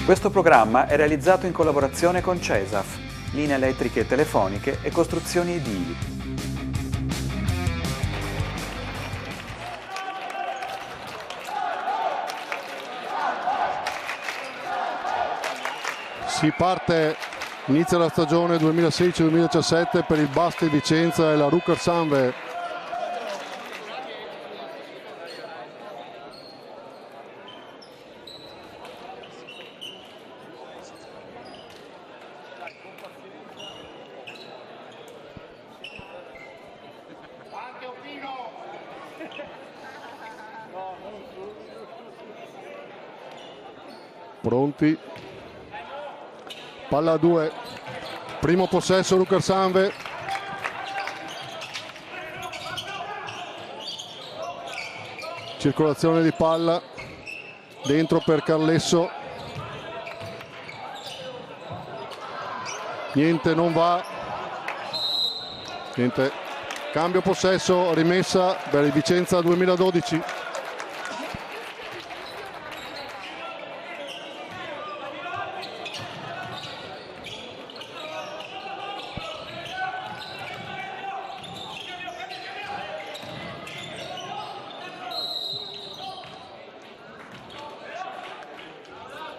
Questo programma è realizzato in collaborazione con CESAF, linee elettriche e telefoniche e costruzioni edili. Si parte, inizia la stagione 2016-2017 per il Basti Vicenza e la Rucker Sanve. Pronti, palla a 2, primo possesso Rucker Sanve, circolazione di palla, dentro per Carlesso, niente, non va, niente, cambio possesso, rimessa per il Vicenza 2012.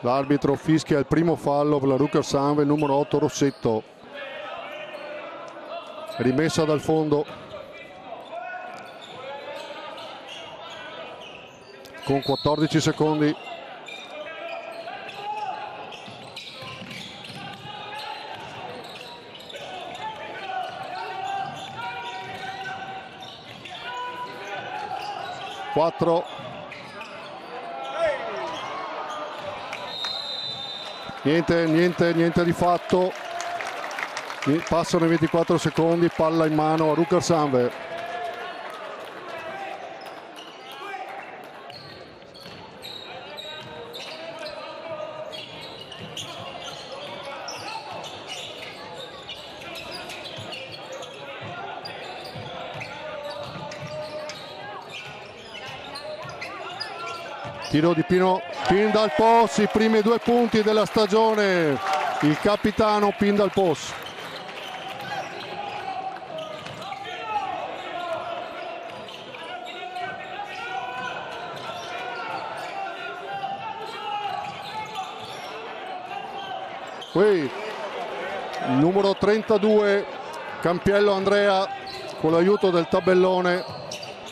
L'arbitro fischia il primo fallo per la Rucker Sanve, numero 8 Rossetto. Rimessa dal fondo con 14 secondi. Quattro. Niente di fatto. Passano i 24 secondi, palla in mano a Rucker Sanve. Tiro di Pino, Pin dal post, i primi 2 punti della stagione, il capitano Pin dal post. Qui il numero 32 Campiello Andrea con l'aiuto del tabellone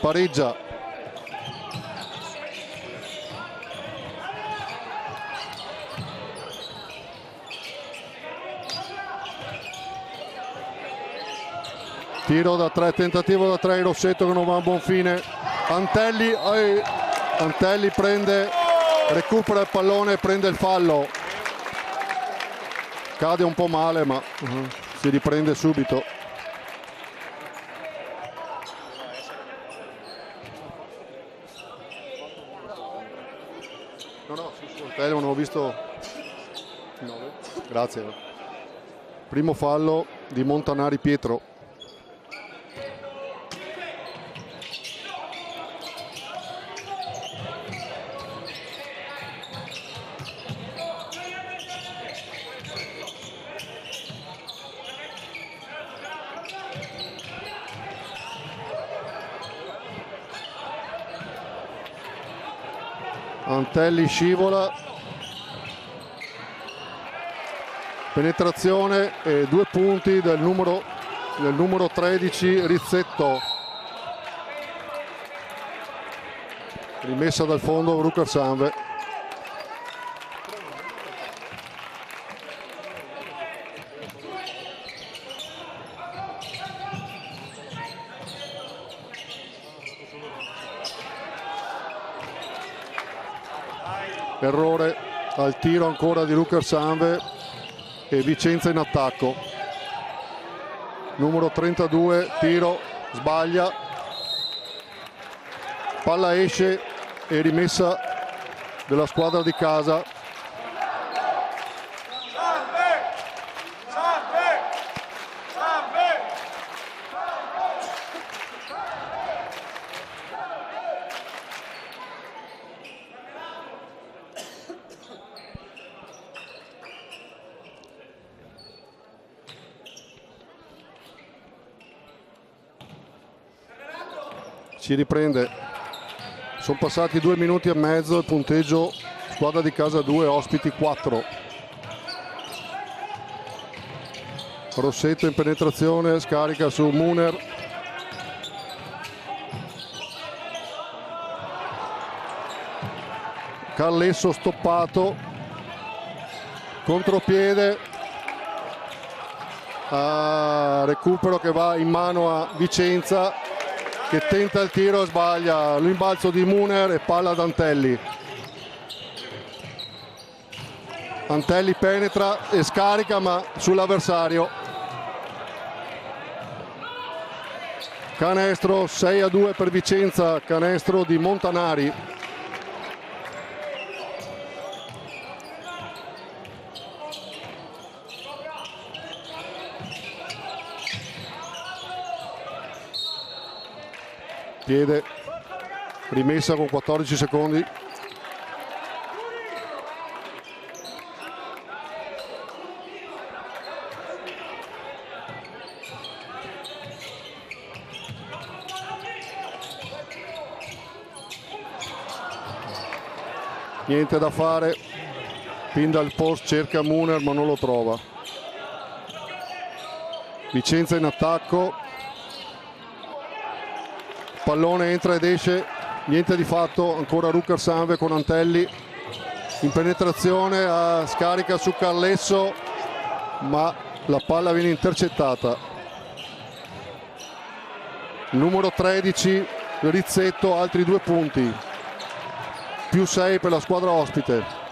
pareggia. Tiro da 3, tentativo da 3, Rossetto che non va a buon fine. Antelli prende, recupera il pallone e prende il fallo. Cade un po' male ma si riprende subito. No, sul telefono non ho visto. Grazie. Primo fallo di Montanari Pietro. Antelli scivola, penetrazione e 2 punti del numero 13 Rizzetto. Rimessa dal fondo Rucker Sanve. Errore al tiro ancora di Rucker Sanve e Vicenza in attacco. Numero 32, tiro, sbaglia, palla esce e rimessa della squadra di casa. Si riprende. Sono passati 2 minuti e mezzo, il punteggio squadra di casa 2, ospiti 4. Rossetto in penetrazione, scarica su Muner. Carlesso stoppato, contropiede, recupero che va in mano a Vicenza, che tenta il tiro e sbaglia, l'imbalzo di Muner e palla ad Antelli. Antelli penetra e scarica ma sull'avversario. Canestro 6-2 per Vicenza, canestro di Montanari. Piede, rimessa con 14 secondi. Niente da fare, pinda il post, cerca Muner ma non lo trova. Vicenza in attacco, pallone entra ed esce, niente di fatto, ancora Rucker Sanve con Antelli in penetrazione, scarica su Carlesso ma la palla viene intercettata. Il numero 13 Rizzetto, altri 2 punti, più 6 per la squadra ospite.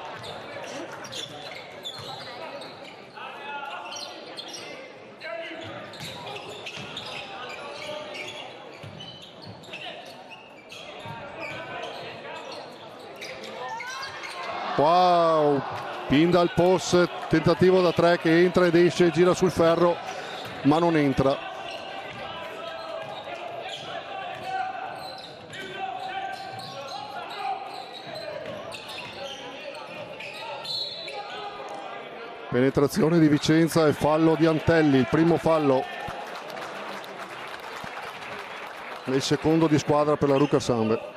Wow, pinda al post, tentativo da 3 che entra ed esce, gira sul ferro ma non entra. Penetrazione di Vicenza e fallo di Antelli, il primo fallo e il secondo di squadra per la Rucker Sanve.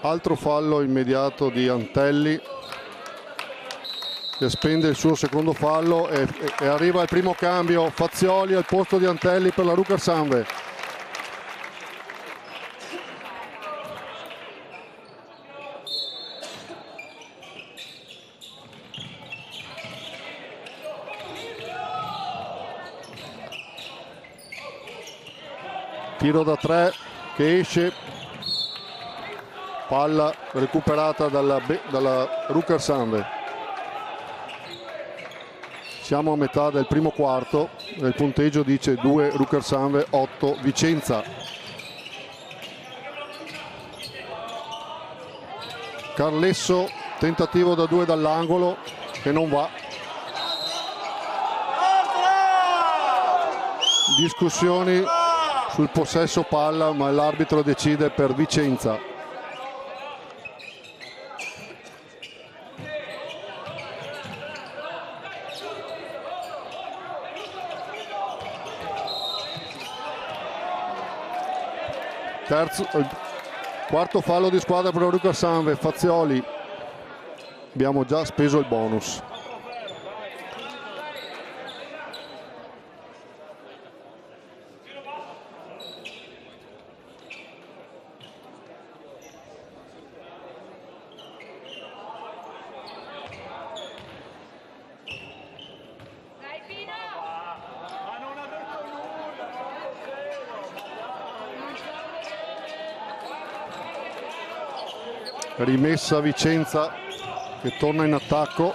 Altro fallo immediato di Antelli, che spende il suo secondo fallo e arriva il primo cambio. Fazioli al posto di Antelli per la Rucker Sanve. Tiro da 3 che esce, palla recuperata dalla Rucker Sanve. Siamo a metà del primo quarto, il punteggio dice 2 Rucker Sanve, 8 Vicenza. Carlesso, tentativo da 2 dall'angolo che non va. Discussioni sul possesso palla ma l'arbitro decide per Vicenza. Quarto fallo di squadra per la Rucker Sanve, Fazioli. Abbiamo già speso il bonus. Rimessa Vicenza che torna in attacco.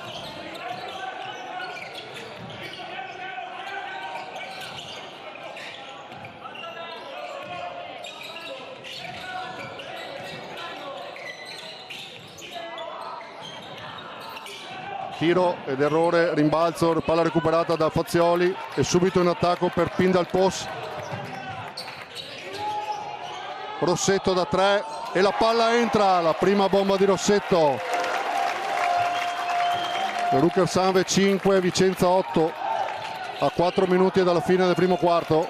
Tiro ed errore, rimbalzo, palla recuperata da Fazioli e subito in attacco per Pinda al post. Rossetto da 3 e la palla entra, la prima bomba di Rossetto. Rucker Sanve 5, Vicenza 8 a 4 minuti dalla fine del primo quarto.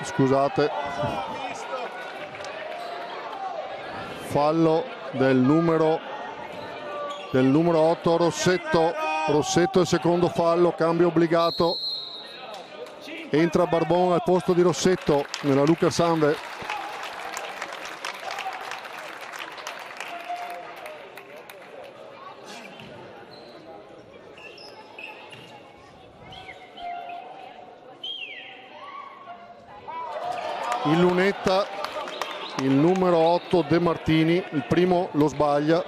Scusate, fallo del numero 8 Rossetto. Rossetto il secondo fallo, cambio obbligato. Entra Barbon al posto di Rossetto nella Rucker Sanve. In lunetta il numero 8 De Martini, il primo lo sbaglia.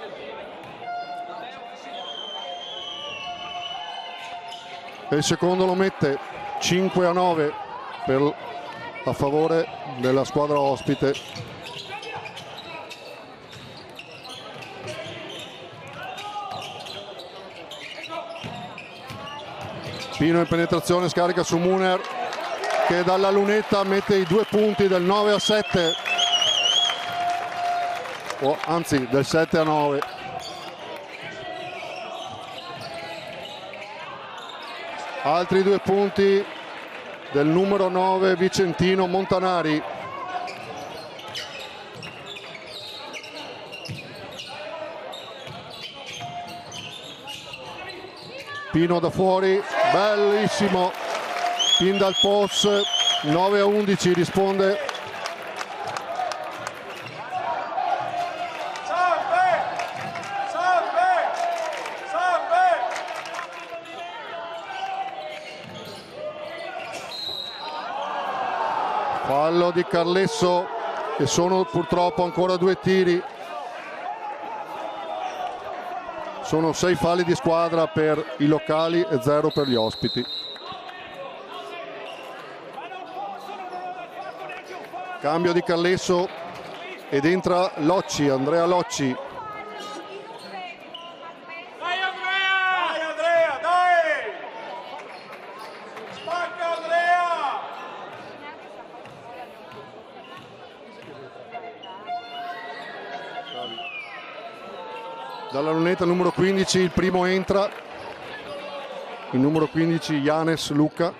E il secondo lo mette 5-9 a favore della squadra ospite. Pino in penetrazione, scarica su Muner che dalla lunetta mette i 2 punti del 9-7, anzi del 7-9. Altri 2 punti del numero 9 Vicentino Montanari. Pino da fuori, bellissimo, pin dal post, 9-11 risponde. Fallo di Carlesso e sono purtroppo ancora 2 tiri. Sono 6 falli di squadra per i locali e 0 per gli ospiti. Cambio di Carlesso ed entra Locci, Andrea Locci. Dai Andrea, dai! Spacca Andrea! Dalla lunetta numero 15 il primo entra, il numero 15 Janes Luca.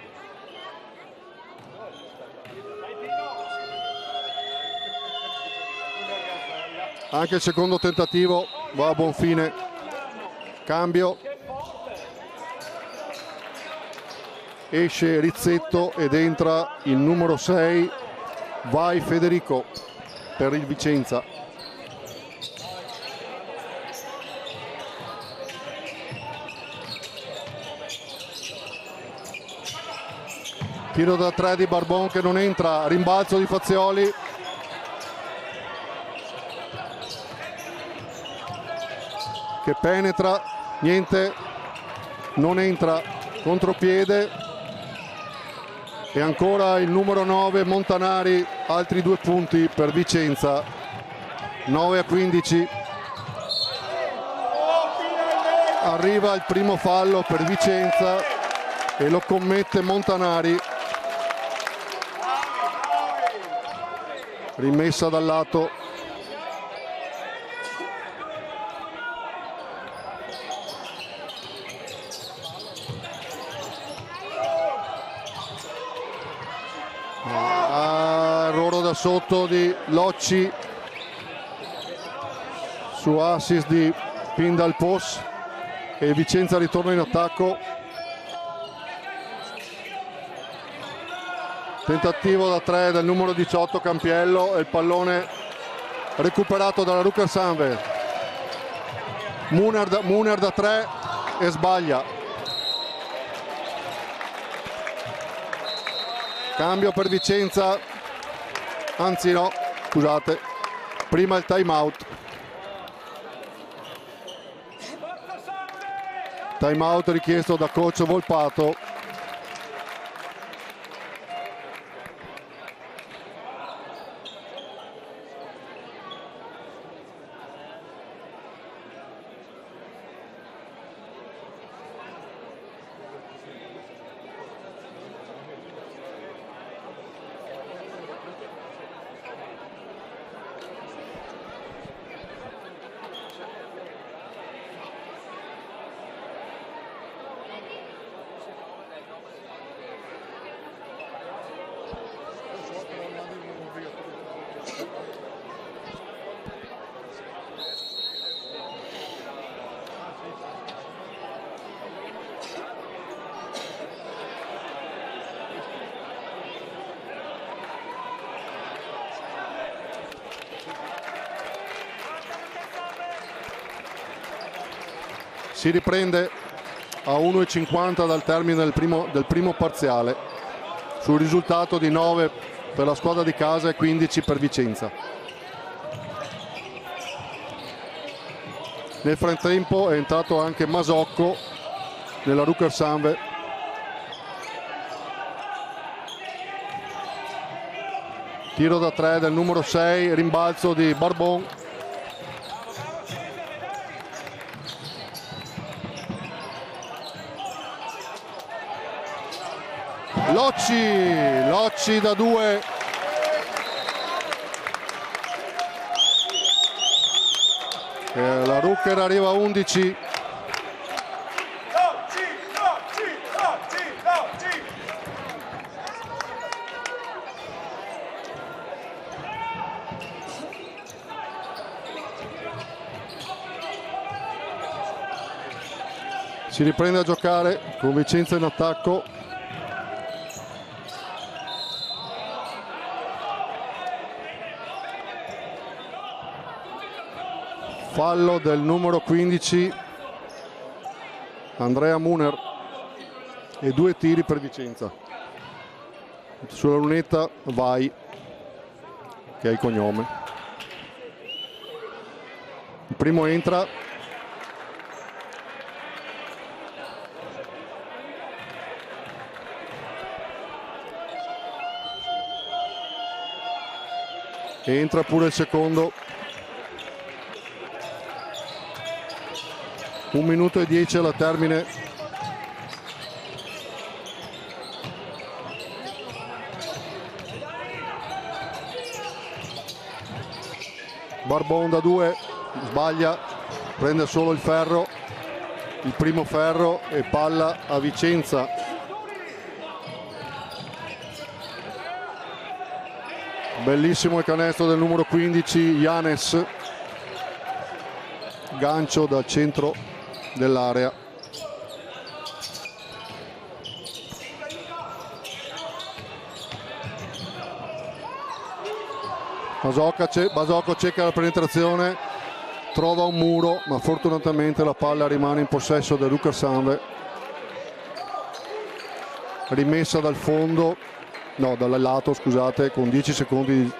Anche il secondo tentativo va a buon fine. Cambio, esce Rizzetto ed entra il numero 6 Vai Federico per il Vicenza. Tiro da 3 di Barbon che non entra, rimbalzo di Fazioli. Che penetra, niente, non entra, contropiede. E ancora il numero 9 Montanari, altri 2 punti per Vicenza, 9-15. Arriva il primo fallo per Vicenza e lo commette Montanari. Rimessa dal lato. Errore da sotto di Locci su assist di Pindal Pos e Vicenza ritorna in attacco. Tentativo da 3 del numero 18 Campiello e il pallone recuperato dalla Rucker Sanve. Muner da 3 e sbaglia. Cambio per Vicenza, anzi no, scusate, prima il time out. Time out richiesto da coach Volpato. Si riprende a 1,50 dal termine del primo parziale, sul risultato di 9 per la squadra di casa e 15 per Vicenza. Nel frattempo è entrato anche Masocco nella Rucker Sanve. Tiro da 3 del numero 6, rimbalzo di Barbon. Locci da 2. La Rucker arriva a 11. Si riprende a giocare con Vicenza in attacco. Fallo del numero 15 Andrea Muner e 2 tiri per Vicenza. Sulla lunetta Vai, che è il cognome. Il primo entra. E entra pure il secondo. 1 minuto e 10 alla termine. Barbon da 2, sbaglia, prende solo il ferro, il primo ferro, e palla a Vicenza. Bellissimo il canestro del numero 15 Janes, gancio dal centro dell'area. Masocco cerca la penetrazione, trova un muro, ma fortunatamente la palla rimane in possesso del Rucker Sanve. Rimessa dal fondo, no, dal lato, scusate, con 10 secondi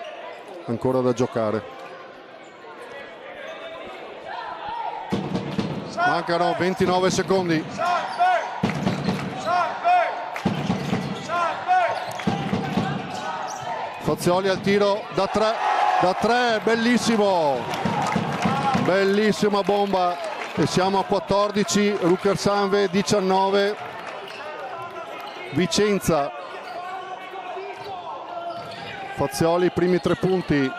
ancora da giocare. Mancano 29 secondi. Fazioli al tiro da 3, bellissimo, bellissima bomba, e siamo a 14, Rucker Sanve 19, Vicenza. Fazioli, i primi 3 punti.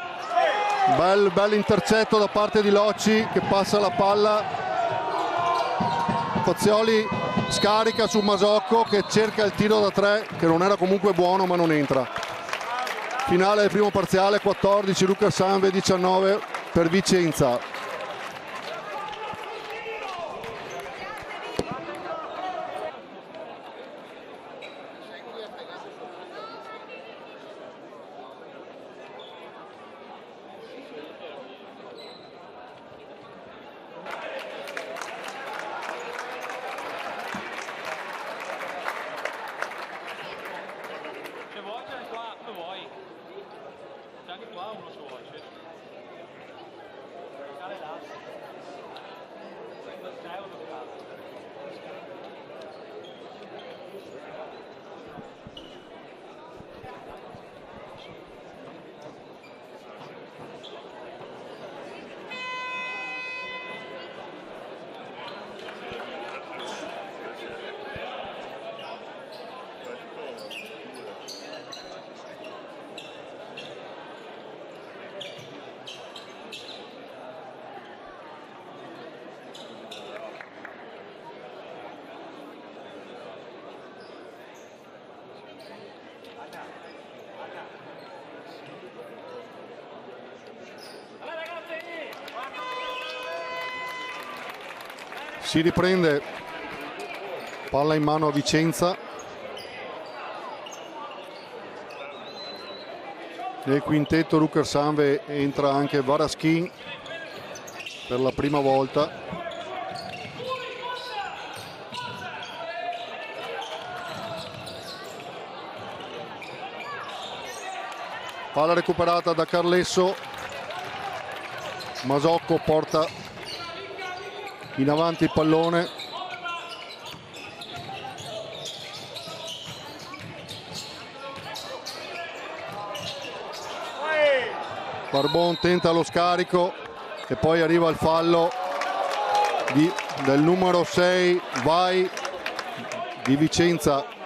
Bel intercetto da parte di Locci, che passa la palla. Fazioli scarica su Masocco, che cerca il tiro da 3, che non era comunque buono, ma non entra. Finale del primo parziale, 14 Rucker Sanve, 19 per Vicenza. Si riprende, palla in mano a Vicenza. Nel quintetto Rucker Sanve entra anche Varaschin per la prima volta. Palla recuperata da Carlesso. Masocco porta in avanti il pallone. Barbon tenta lo scarico e poi arriva il fallo del numero 6, Vai, di Vicenza.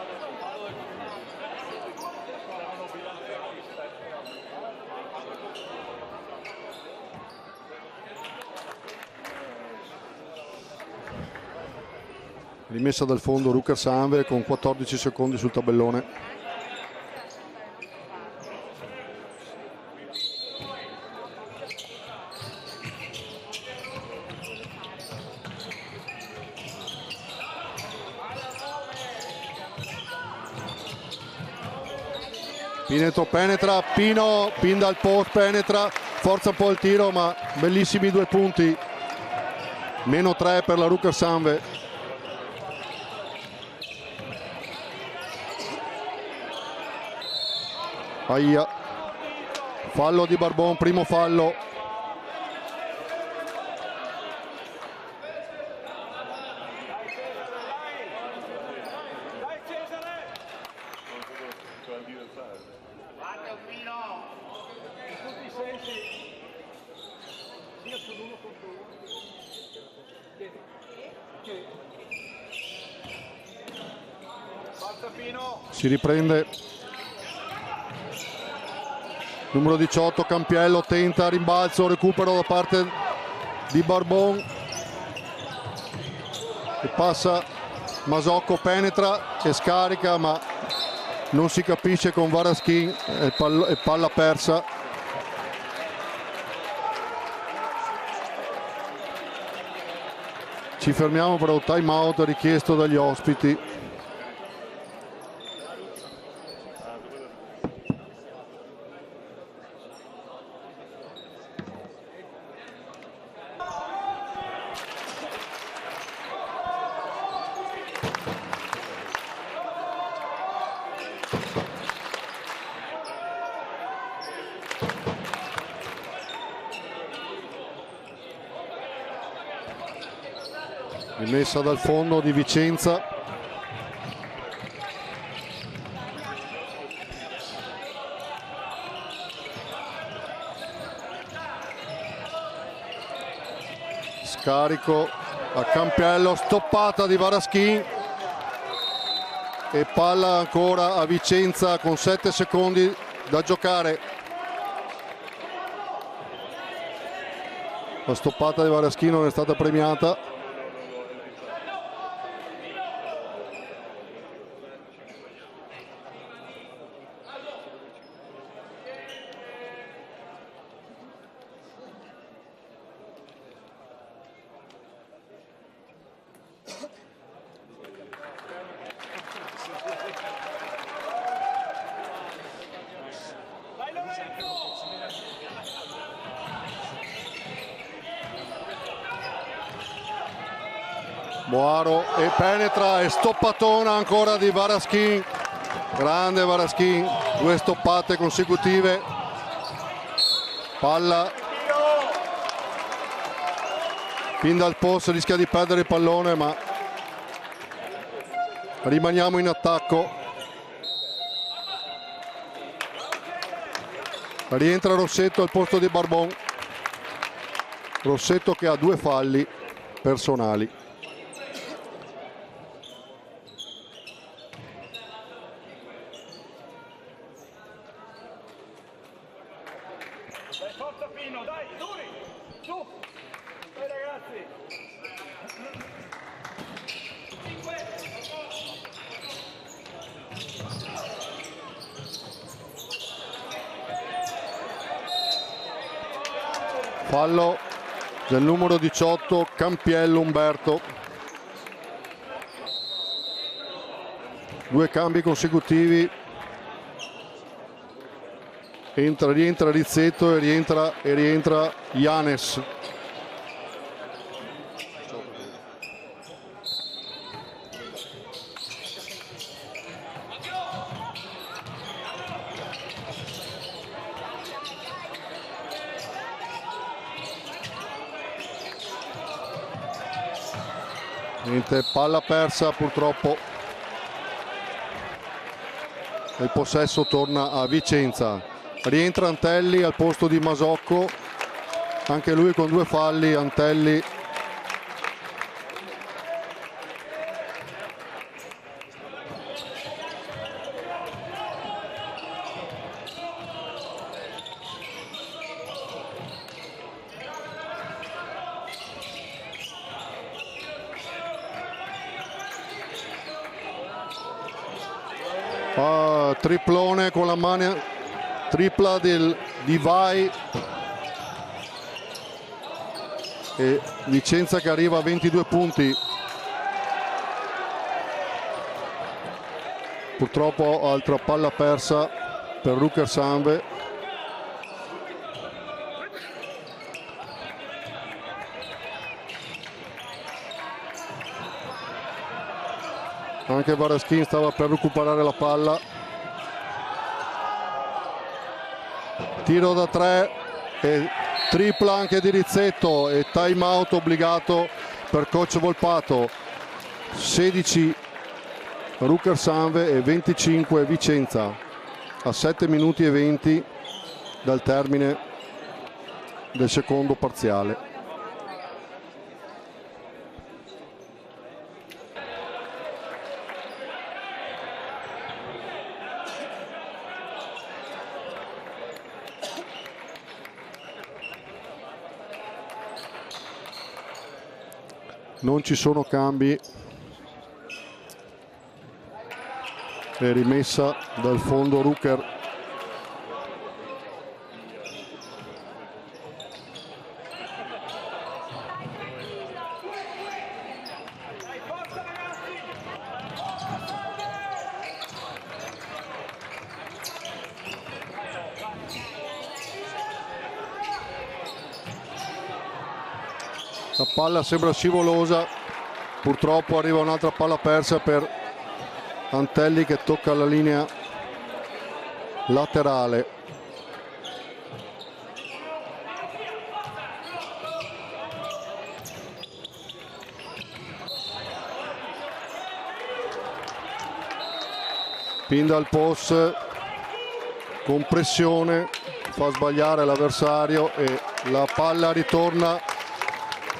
Rimessa dal fondo Rukers Anve con 14 secondi sul tabellone. Pineto penetra, Pin dal post, penetra, forza un po' il tiro, ma bellissimi 2 punti. -3 per la Rukers Anve. Aia, fallo di Barbon, primo fallo. Si riprende. Numero 18 Campiello tenta rimbalzo, recupero da parte di Barbon e passa Masocco, penetra e scarica, ma non si capisce con Varaschin e palla persa. Ci fermiamo per un time out richiesto dagli ospiti. Rimessa dal fondo di Vicenza. Scarico a Campiello, stoppata di Varaschin e palla ancora a Vicenza con 7 secondi da giocare. La stoppata di Varaschin non è stata premiata. Boaro e penetra e stoppatona ancora di Varaschin. Grande Varaschin, 2 stoppate consecutive. Palla Pin dal post, rischia di perdere il pallone, ma rimaniamo in attacco. Rientra Rossetto al posto di Barbon. Rossetto che ha 2 falli personali. Forza Pino, dai, duri, su, dai ragazzi. Fallo del numero 18 Campiello Umberto. 2 cambi consecutivi. Rientra Rizzetto e rientra Janes. Niente, palla persa purtroppo. Il possesso torna a Vicenza. Rientra Antelli al posto di Masocco, anche lui con 2 falli. Antelli triplone con la mano tripla di Vai, e Vicenza che arriva a 22 punti. Purtroppo altra palla persa per Rucker Sanve. Anche Varaschin stava per recuperare la palla. Tiro da 3 e tripla anche di Rizzetto, e time out obbligato per coach Volpato. 16 Rucker Sanve e 25 Vicenza, a 7 minuti e 20 dal termine del secondo parziale. Non ci sono cambi, è rimessa dal fondo Rucker. La palla sembra scivolosa, purtroppo arriva un'altra palla persa per Antelli che tocca la linea laterale. Pinda al post con pressione, fa sbagliare l'avversario e la palla ritorna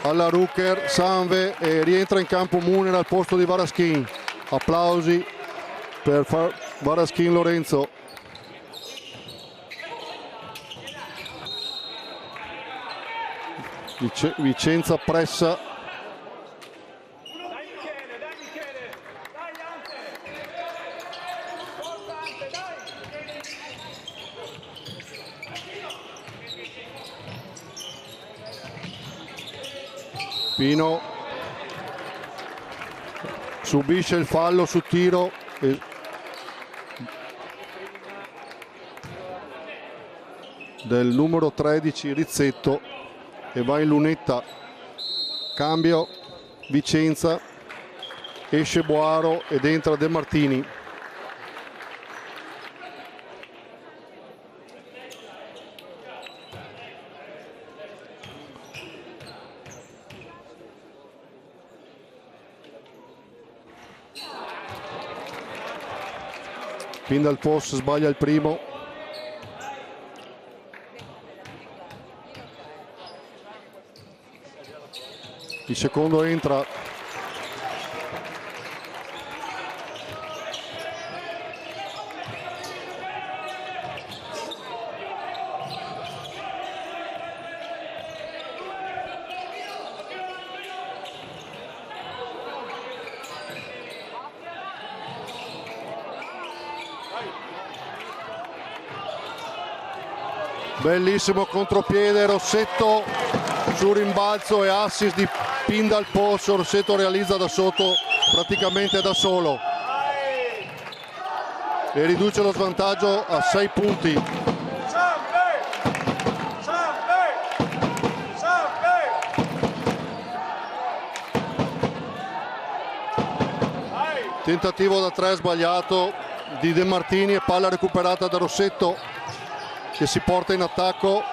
alla Rucker Sanve e rientra in campo Muner al posto di Varaschin. Applausi per Varaschin Lorenzo. Vicenza pressa. Dai Michele, dai Ante. Forza Ante, dai. Pino subisce il fallo su tiro del numero 13 Rizzetto e va in lunetta. Cambio Vicenza, esce Boaro ed entra De Martini. Fin dal post sbaglia il primo. Il secondo entra. Bellissimo contropiede, Rossetto su rimbalzo e assist di Pinda al post. Rossetto realizza da sotto praticamente da solo e riduce lo svantaggio a 6 punti. Tentativo da 3 sbagliato di De Martini e palla recuperata da Rossetto che si porta in attacco.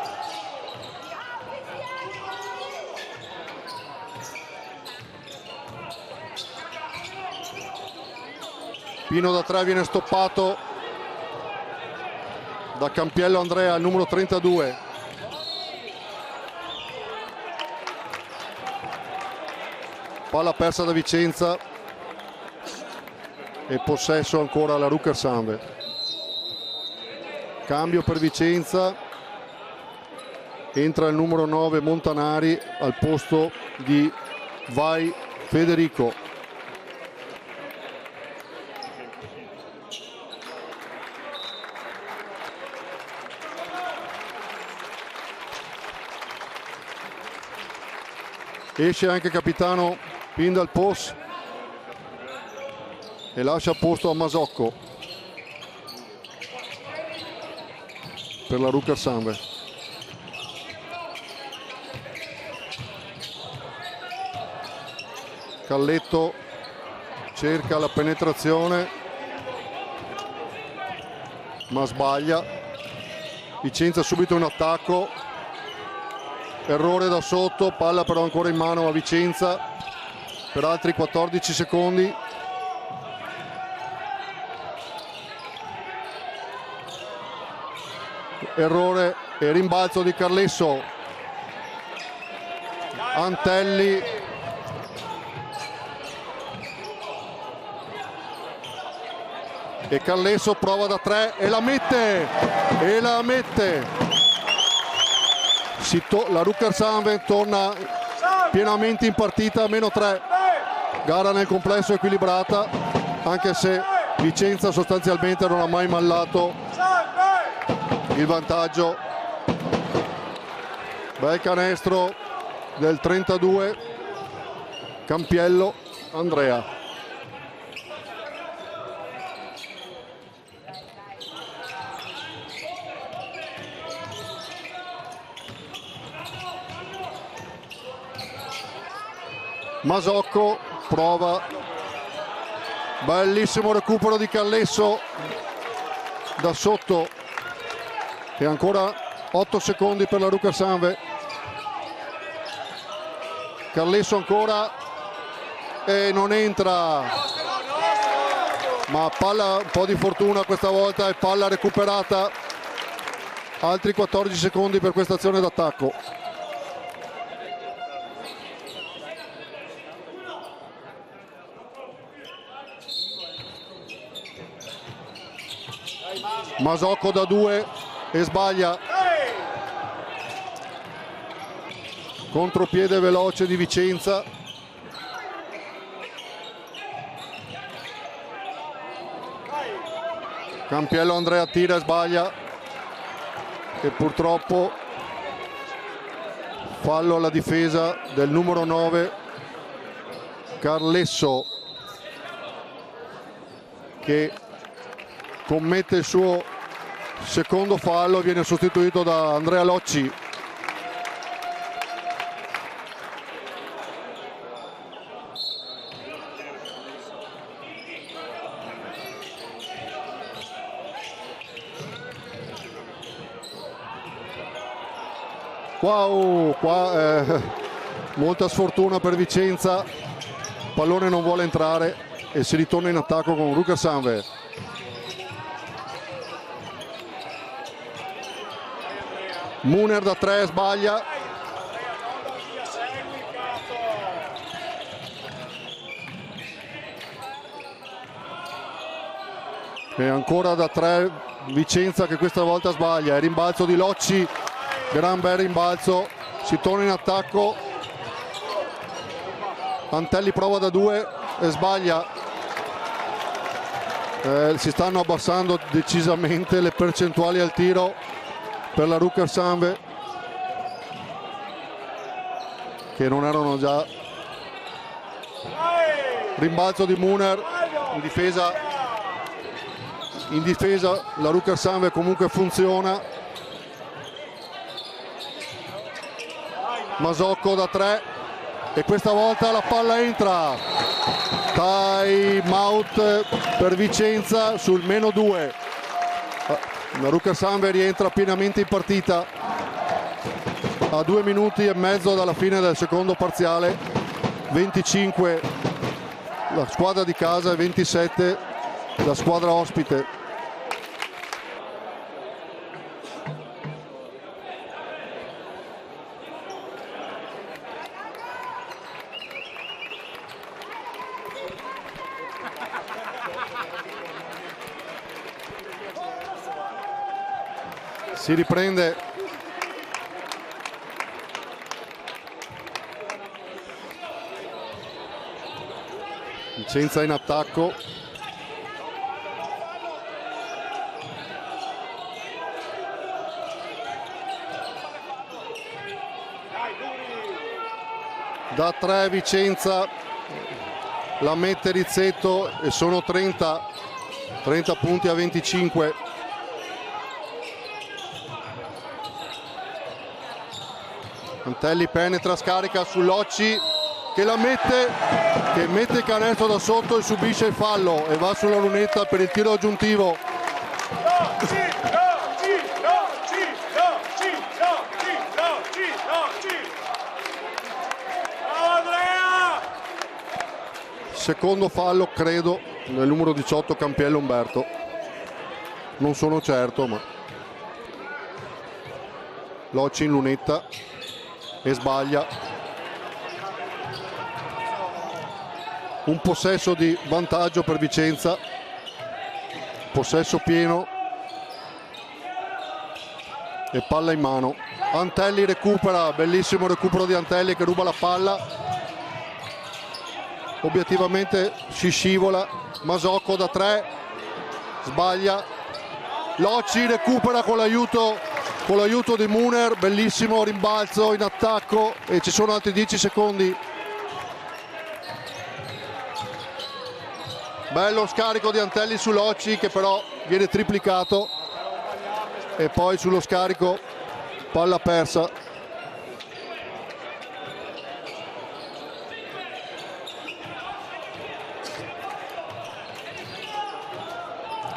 Pino da 3 viene stoppato da Campiello Andrea, il numero 32. Palla persa da Vicenza e possesso ancora la Rucker Sanve. Cambio per Vicenza, entra il numero 9 Montanari al posto di Vai Federico. Esce anche capitano Pindal Pos e lascia posto a Masocco per la Rucker Sanve. Calletto cerca la penetrazione ma sbaglia. Vicenza subito un attacco, errore da sotto, palla però ancora in mano a Vicenza per altri 14 secondi. Errore e rimbalzo di Carlesso. Antelli e Carlesso prova da 3 e la mette, la Rucker Sanve torna pienamente in partita, -3. Gara nel complesso equilibrata, anche se Vicenza sostanzialmente non ha mai mallato il vantaggio. Bel canestro del 32 Campiello Andrea. Masocco prova, bellissimo recupero di Callesso da sotto e ancora 8 secondi per la Rucker Sanve. Callesso ancora e non entra, ma palla, un po' di fortuna questa volta e palla recuperata. Altri 14 secondi per questa azione d'attacco. Masocco da 2 e sbaglia. Contropiede veloce di Vicenza. Campiello Andrea tira e sbaglia e purtroppo fallo alla difesa del numero 9 Carlesso, che commette il suo secondo fallo e viene sostituito da Andrea Locci. Wow, qua molta sfortuna per Vicenza, pallone non vuole entrare e si ritorna in attacco con Rucker Sanve. Muner da 3 sbaglia. E ancora da 3 Vicenza, che questa volta sbaglia. Il rimbalzo di Locci, gran bel rimbalzo, si torna in attacco. Antelli prova da 2 e sbaglia. Si stanno abbassando decisamente le percentuali al tiro per la Rucker Sanve, che non erano già. Rimbalzo di Muner, in difesa la Rucker Sanve comunque funziona. Masocco da 3 e questa volta la palla entra. Time out per Vicenza sul -2. La Rucker Sanve rientra pienamente in partita a 2 minuti e mezzo dalla fine del secondo parziale. 25 la squadra di casa e 27 la squadra ospite. Si riprende Vicenza in attacco. Da 3 Vicenza, la mette Rizzetto e sono 30 punti a 25. Antelli penetra, scarica sull'Occi che mette il canestro da sotto e subisce il fallo e va sulla lunetta per il tiro aggiuntivo. Secondo fallo, credo, nel numero 18 Campiello Umberto. Non sono certo, ma Locci in lunetta e sbaglia. Un possesso di vantaggio per Vicenza, possesso pieno e palla in mano. Antelli recupera, bellissimo recupero di Antelli che ruba la palla. Obiettivamente si scivola. Masocco da 3 sbaglia. Locci recupera con l'aiuto di Muner, bellissimo rimbalzo in attacco e ci sono altri 10 secondi. Bello scarico di Antelli su Locci che però viene triplicato e poi sullo scarico palla persa.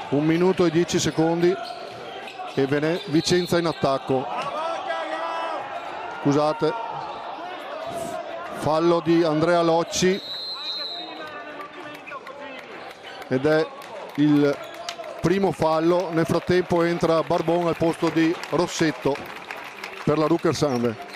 Un minuto e 10 secondi e Vicenza in attacco. Scusate, fallo di Andrea Locci ed è il primo fallo. Nel frattempo entra Barbon al posto di Rossetto per la Rucker Sanve.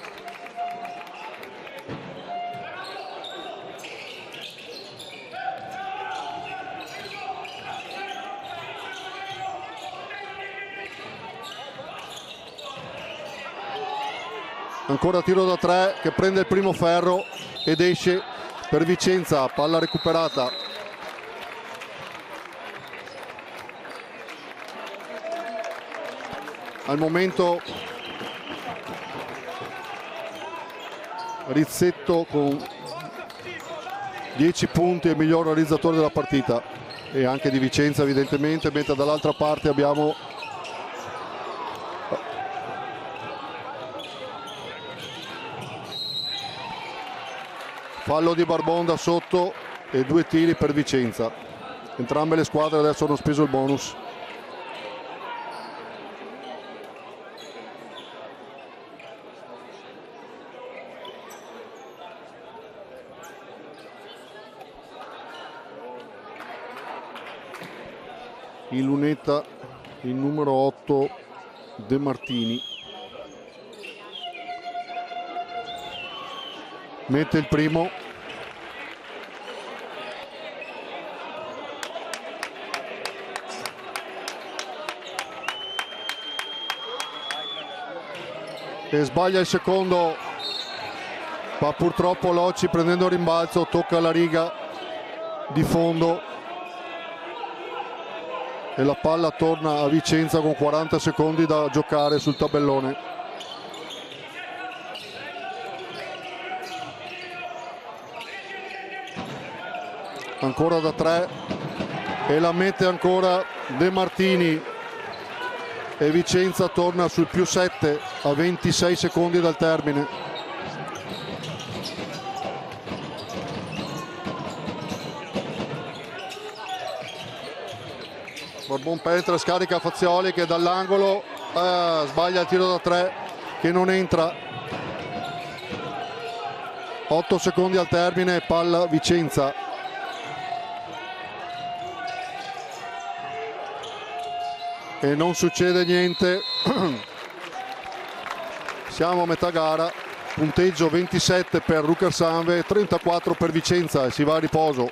Ancora tiro da 3 che prende il primo ferro ed esce per Vicenza, palla recuperata. Al momento Rizzetto con 10 punti, il miglior realizzatore della partita e anche di Vicenza evidentemente, mentre dall'altra parte abbiamo fallo di Barbon da sotto e 2 tiri per Vicenza. Entrambe le squadre adesso hanno speso il bonus. In lunetta il numero 8 De Martini. Mette il primo. E sbaglia il secondo, ma purtroppo Locci prendendo il rimbalzo tocca la riga di fondo e la palla torna a Vicenza con 40 secondi da giocare sul tabellone. Ancora da 3 e la mette ancora De Martini e Vicenza torna sul +7 a 26 secondi dal termine. Barbon penetra, scarica Fazioli che dall'angolo sbaglia il tiro da 3 che non entra. 8 secondi al termine, palla Vicenza. e non succede niente. Siamo a metà gara, punteggio 27 per Rucker Sanve, 34 per Vicenza e si va a riposo.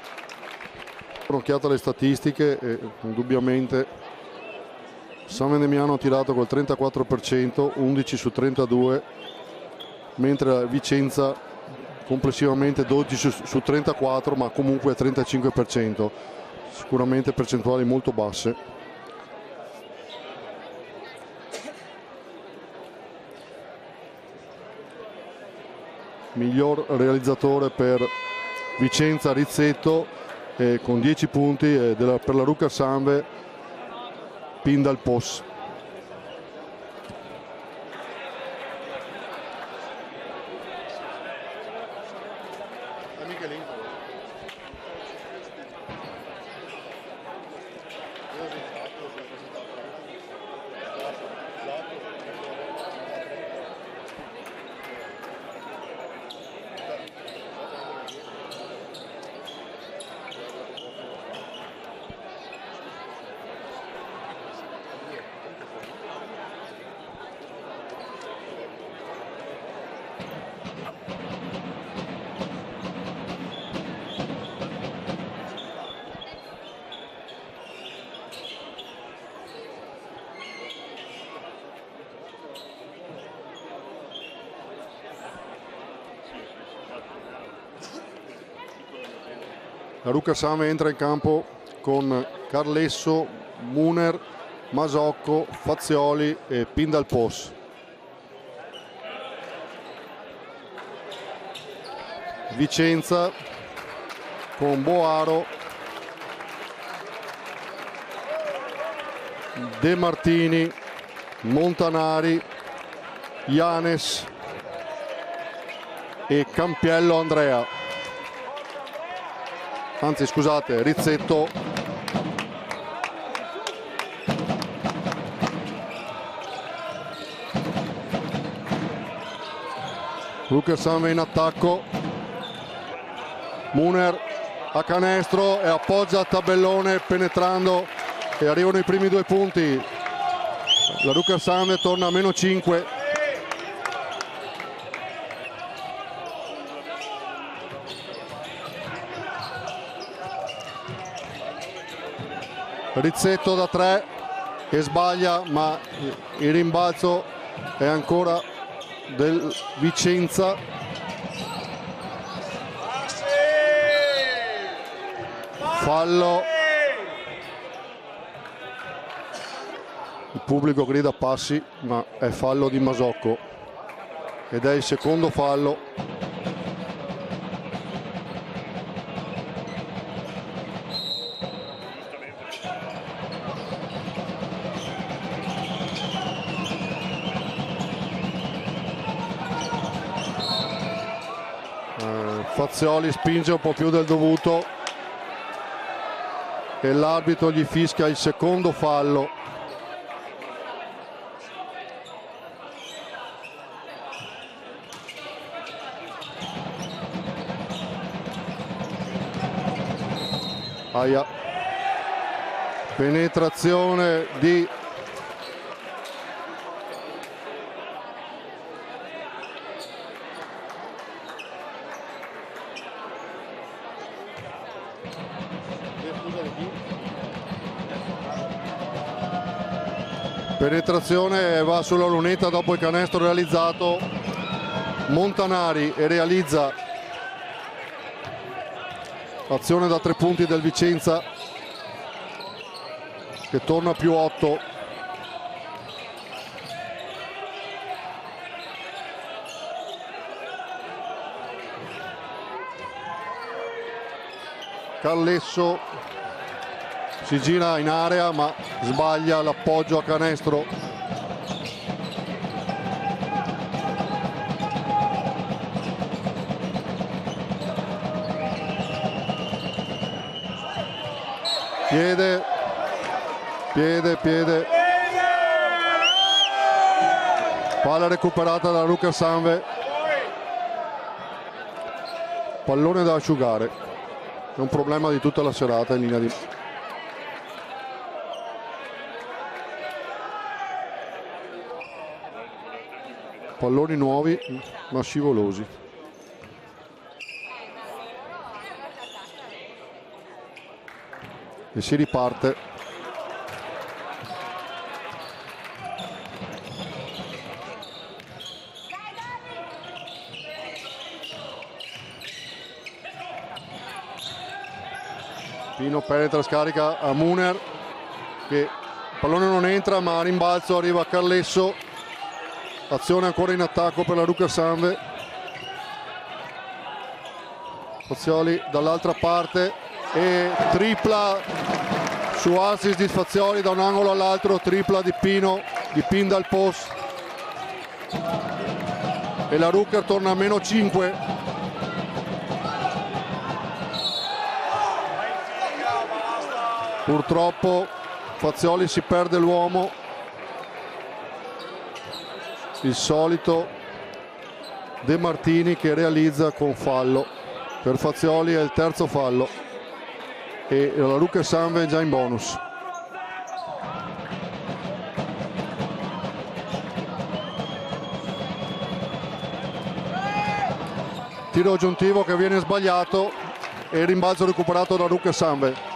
Un'occhiata alle statistiche e indubbiamente San Vendemiano ha tirato col 34%, 11 su 32, mentre Vicenza complessivamente 12 su 34, ma comunque 35%, sicuramente percentuali molto basse. Miglior realizzatore per Vicenza Rizzetto con 10 punti, per la Rucker Sanve Pindal Pos. La Rucker Sanve entra in campo con Carlesso, Muner, Masocco, Fazioli e Pindal Pos. Vicenza con Boaro, De Martini, Montanari, Ianes e Campiello Andrea. Anzi scusate, Rizzetto, Rucker Sanve in attacco, Muner a canestro e appoggia il tabellone penetrando e arrivano i primi 2 punti. La Rucker Sanve torna a meno 5. Rizzetto da 3 e sbaglia, ma il rimbalzo è ancora del Vicenza. Fallo. Il pubblico grida passi, ma è fallo di Masocco ed è il secondo fallo. Fazioli spinge un po' più del dovuto e l'arbitro gli fischia il secondo fallo. Aia. Penetrazione di penetrazione, va sulla lunetta dopo il canestro realizzato. Montanari e realizza azione da 3 punti del Vicenza che torna a più 8. Carlesso si gira in area ma sbaglia l'appoggio a canestro. Piede, palla recuperata dalla Rucker Sanve, pallone da asciugare, è un problema di tutta la serata in linea di... palloni nuovi ma scivolosi. E si riparte. Pino penetra, scarica a Muner, che il pallone non entra, ma a rimbalzo arriva Carlesso. Azione ancora in attacco per la Rucker Sanve. Fazioli dall'altra parte e tripla su assist di Fazioli da un angolo all'altro, tripla di Pino, di Pin dal post. E la Rucker torna a meno 5. Purtroppo Fazioli si perde l'uomo, il solito De Martini che realizza con fallo. Per Fazioli è il terzo fallo e la Rucker Sanve è già in bonus. Tiro aggiuntivo che viene sbagliato e il rimbalzo recuperato da Rucker Sanve.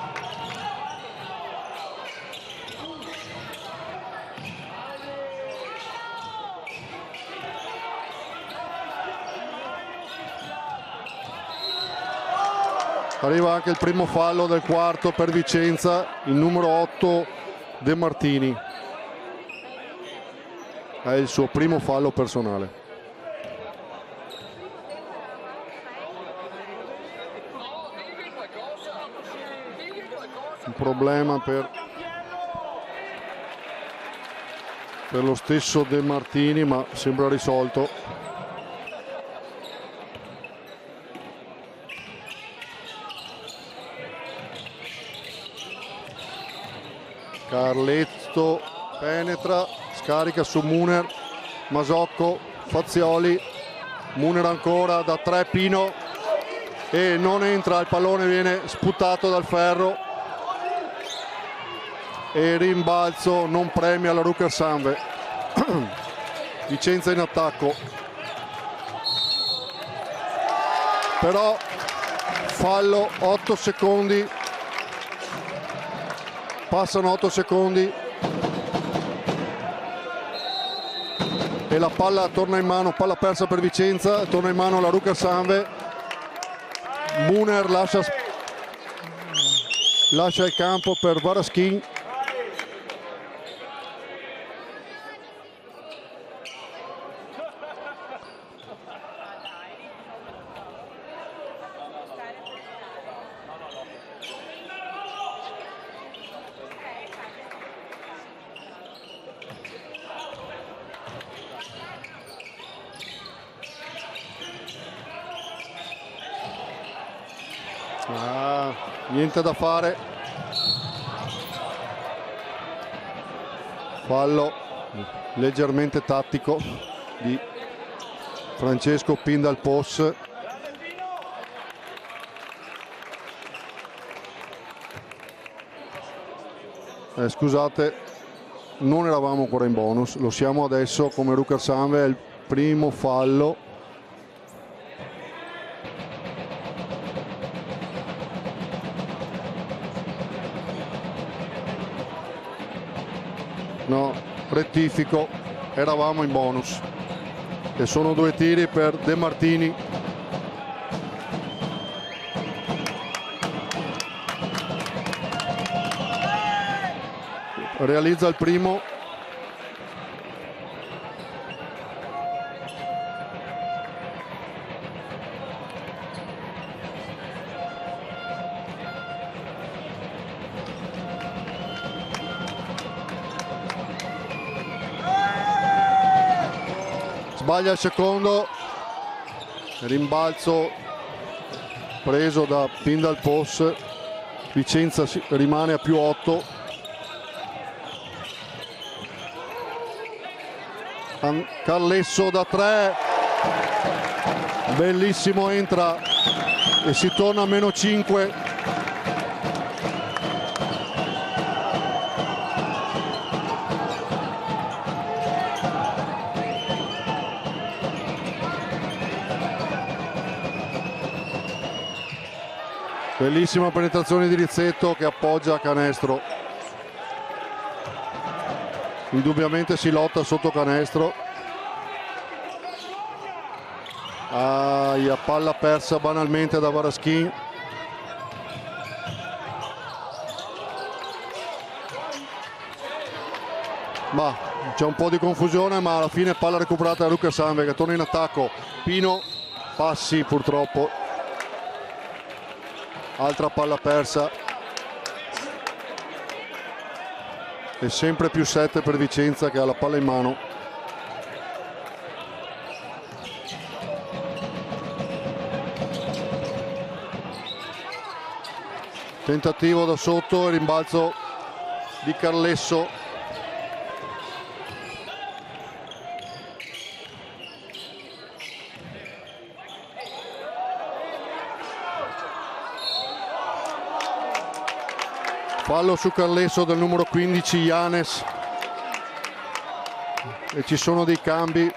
Arriva anche il primo fallo del quarto per Vicenza, il numero 8 De Martini. È il suo primo fallo personale. Un problema per lo stesso De Martini, ma sembra risolto. Carletto penetra, scarica su Muner, Masocco, Fazioli, Muner ancora da 3, Pino, e non entra, il pallone viene sputato dal ferro e rimbalzo non premia la Rucker Sanve. Vicenza in attacco, però fallo, 8 secondi. Passano 8 secondi e la palla torna in mano, palla persa per Vicenza, torna in mano la Rucker Sanve. Muner lascia il campo per Varaschin. Niente da fare, fallo leggermente tattico di Francesco Pin dal post. Scusate, non eravamo ancora in bonus, lo siamo adesso come Rucker Sanve, è il primo fallo. No, rettifico, eravamo in bonus e sono 2 tiri per De Martini. Realizza il primo. Sbaglia il secondo, rimbalzo preso da Pin dal post. Vicenza rimane a più 8. Carlesso da 3, bellissimo, entra e si torna a meno 5. Bellissima penetrazione di Rizzetto che appoggia a canestro. Indubbiamente si lotta sotto canestro. Palla persa banalmente da Varaschin. Ma c'è un po' di confusione, ma alla fine palla recuperata da Rucker Sandberg che torna in attacco. Pino, passi purtroppo. Altra palla persa. E sempre più 7 per Vicenza che ha la palla in mano. Tentativo da sotto e rimbalzo di Carlesso. Fallo su Carlesso del numero 15 Janes. E ci sono dei cambi.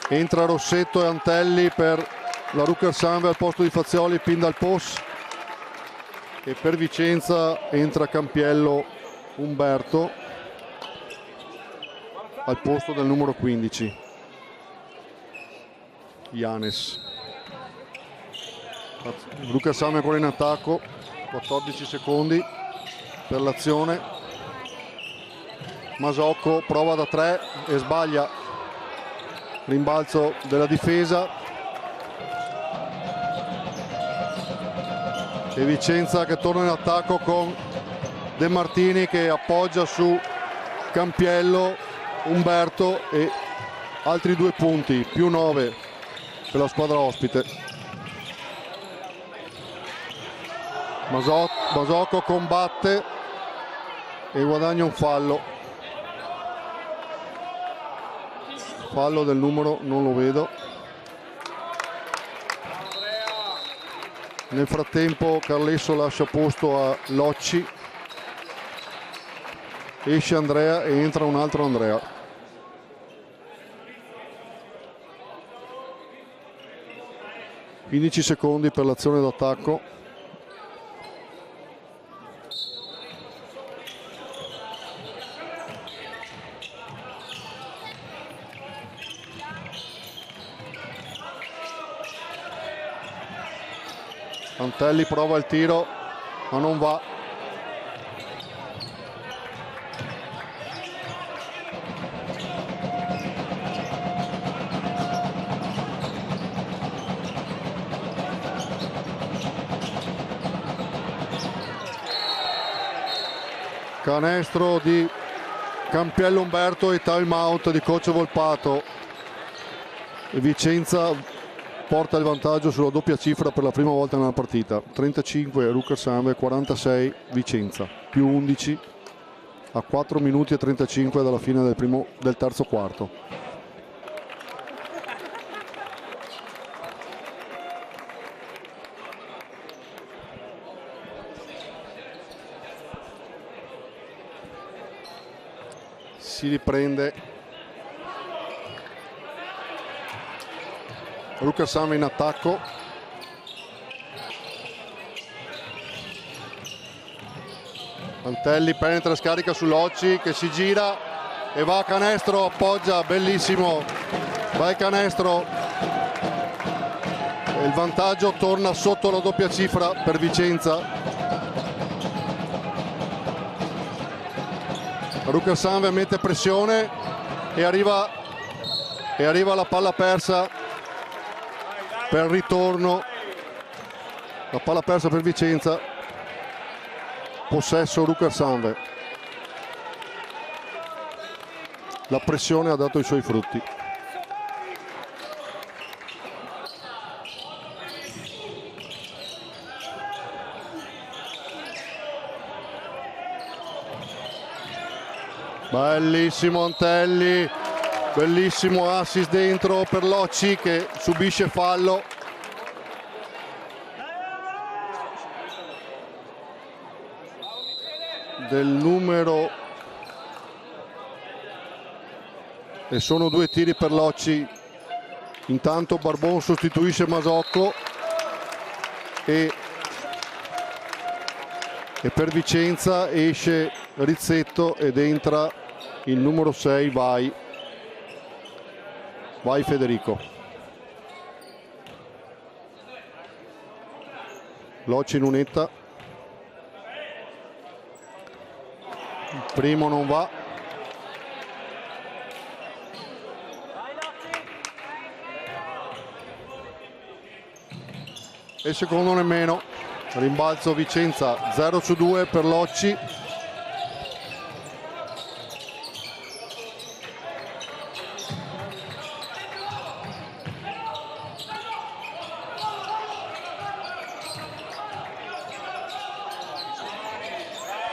Entra Rossetto e Antelli per la Rucker Sandberg al posto di Fazioli, pin dal post. E per Vicenza entra Campiello Umberto al posto del numero 15 Janes. Rucker Sandberg ancora in attacco, 14 secondi per l'azione. Masocco prova da 3 e sbaglia. Rimbalzo della difesa e Vicenza che torna in attacco con De Martini che appoggia su Campiello, Umberto e altri 2 punti, più 9 per la squadra ospite. Masocco combatte e guadagna un fallo. Fallo del numero, non lo vedo. Nel frattempo Carlesso lascia posto a Locci. Esce Andrea e entra un altro Andrea. (15 secondi per l'azione d'attacco). Antelli prova il tiro, ma non va. Canestro di Campiello Umberto e time out di coach Volpato. E Vicenza porta il vantaggio sulla doppia cifra per la prima volta nella partita. 35 Rucker Sandberg, 46 Vicenza, più 11 a 4 minuti e 35 dalla fine del terzo quarto. Si riprende Rucker Sandberg in attacco. Antelli penetra, scarica su Locci che si gira e va a canestro, appoggia, bellissimo, va il canestro e il vantaggio torna sotto la doppia cifra per Vicenza. Rucker Sandberg mette pressione e arriva la palla persa per ritorno. La palla persa per Vicenza, possesso Rucker Sandberg. La pressione ha dato i suoi frutti. Bellissimo Antelli, bellissimo assist dentro per Locci che subisce fallo. Del numero, e sono 2 tiri per Locci Intanto Barbon sostituisce Masocco e per Vicenza esce Rizzetto ed entra il numero 6, vai Federico. Locci Lunetta, il primo non va, e il secondo nemmeno. Rimbalzo Vicenza 0-2 per Locci.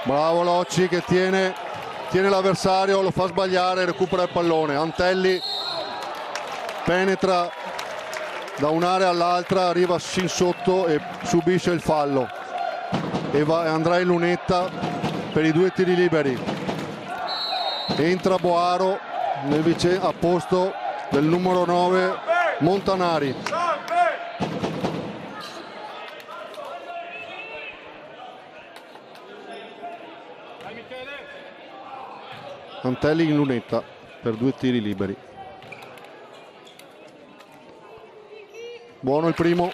Bravo Locci che tiene l'avversario, lo fa sbagliare, recupera il pallone. Antelli penetra da un'area all'altra, arriva sin sotto e subisce il fallo. E andrà in lunetta per i 2 tiri liberi. Entra Boaro a posto del numero 9 Montanari. Antelli in lunetta per 2 tiri liberi. Buono il primo.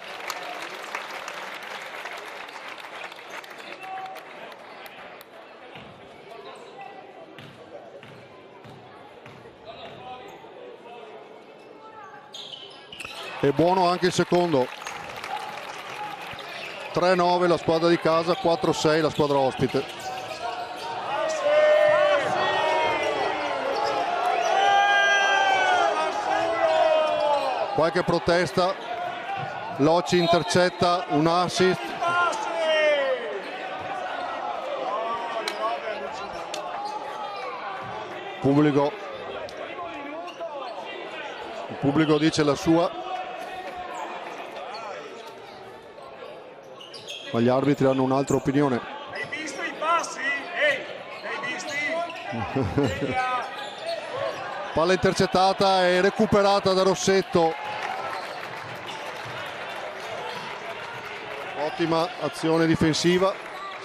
E buono anche il secondo. 3-9 la squadra di casa, 4-6 la squadra ospite. Qualche protesta, Locci intercetta un assist. Il pubblico dice la sua, ma gli arbitri hanno un'altra opinione. Hai visto i passi? Ehi, hai visti? Palla intercettata e recuperata da Rossetto. Ottima azione difensiva,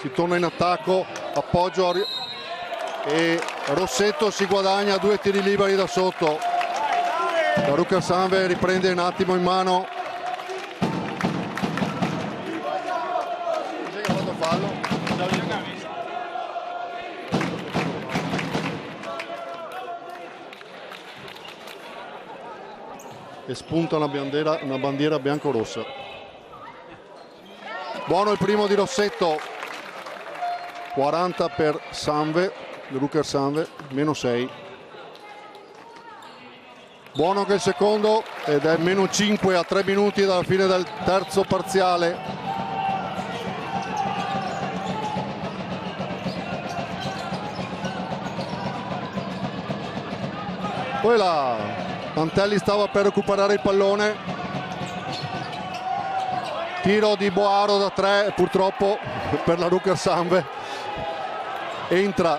si torna in attacco, appoggio e Rossetto si guadagna 2 tiri liberi da sotto. La Rucker Sanve riprende un attimo in mano. E spunta una bandiera bianco-rossa. Buono il primo di Rossetto, 40 per Sanve, Rucker Sanve, -6. Buono anche il secondo ed è -5 a 3 minuti dalla fine del terzo parziale. Poi Antelli stava per recuperare il pallone. Tiro di Boaro da 3, purtroppo per la Rucker Sanve. Entra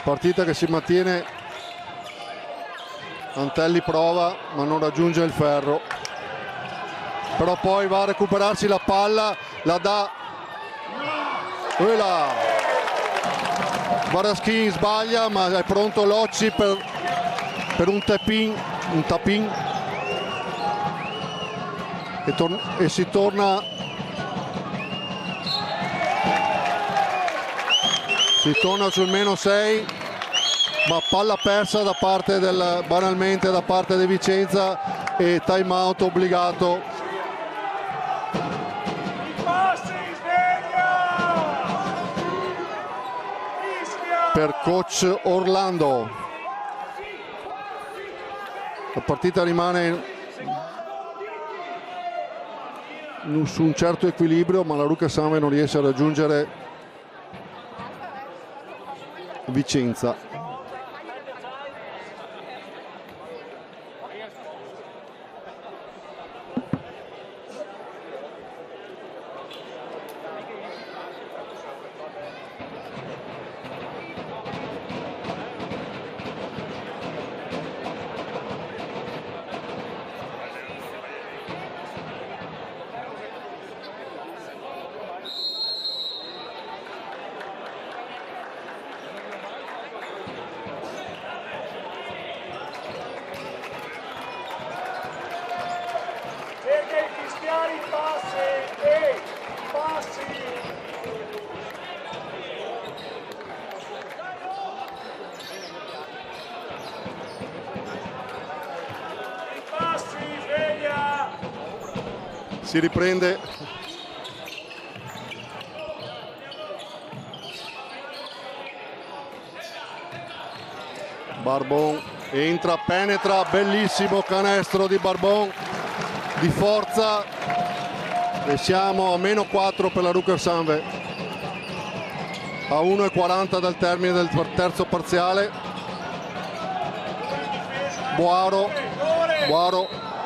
partita che si mantiene. Antelli prova ma non raggiunge il ferro, però poi va a recuperarsi la palla, la dà Varaschin, sbaglia ma è pronto Locci per un tap-in e si torna sul -6, ma palla persa banalmente da parte di Vicenza e time out obbligato per coach Orlando. La partita rimane su un certo equilibrio, ma la Rucker Sanve non riesce a raggiungere Vicenza. Si riprende. Barbon entra, penetra, bellissimo canestro di Barbon di forza e siamo a -4 per la Rucker-Sanve, a 1:40 dal termine del terzo parziale. Boaro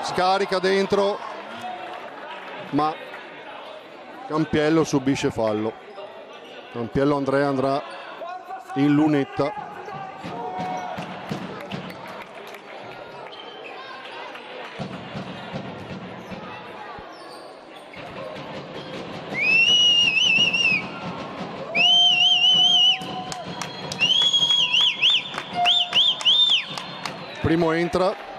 scarica dentro, ma Campiello subisce fallo. Campiello Andrea andrà in lunetta. Primo entra.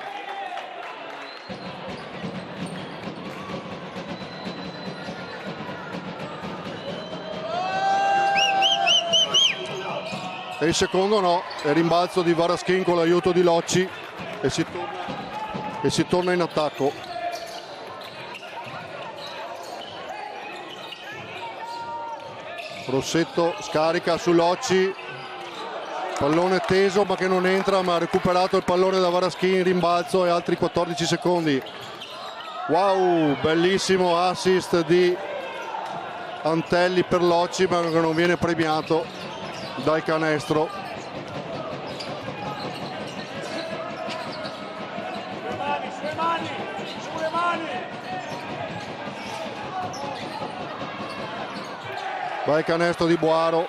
E il secondo no, è rimbalzo di Varaschin con l'aiuto di Locci e si torna in attacco. Rossetto scarica su Locci, pallone teso ma che non entra, ma ha recuperato il pallone da Varaschin in rimbalzo e altri 14 secondi. Wow, bellissimo assist di Antelli per Locci, ma che non viene premiato dal canestro. Sulle mani. Va il canestro di Boaro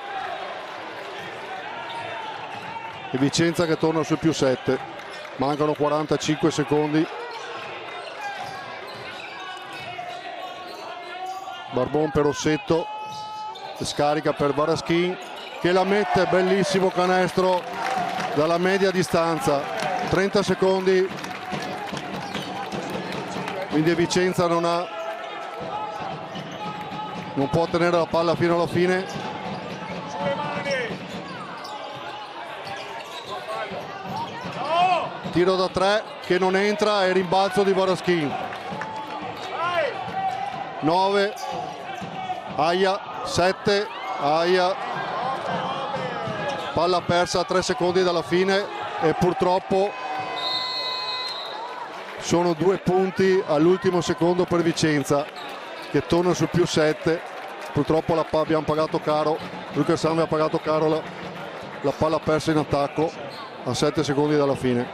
e Vicenza che torna sul +7. Mancano 45 secondi. Barbon per Rossetto, scarica per Varaschin che la mette, bellissimo canestro dalla media distanza. 30 secondi, quindi Vicenza non può tenere la palla fino alla fine. Sulle mani. No. Tiro da 3 che non entra e rimbalzo di Varaschin. 9, Aia, 7, Aia. Palla persa a 3 secondi dalla fine e purtroppo sono 2 punti all'ultimo secondo per Vicenza che torna sul +7. Purtroppo abbiamo pagato caro, Rucker-Sanve ha pagato caro la palla persa in attacco a 7 secondi dalla fine.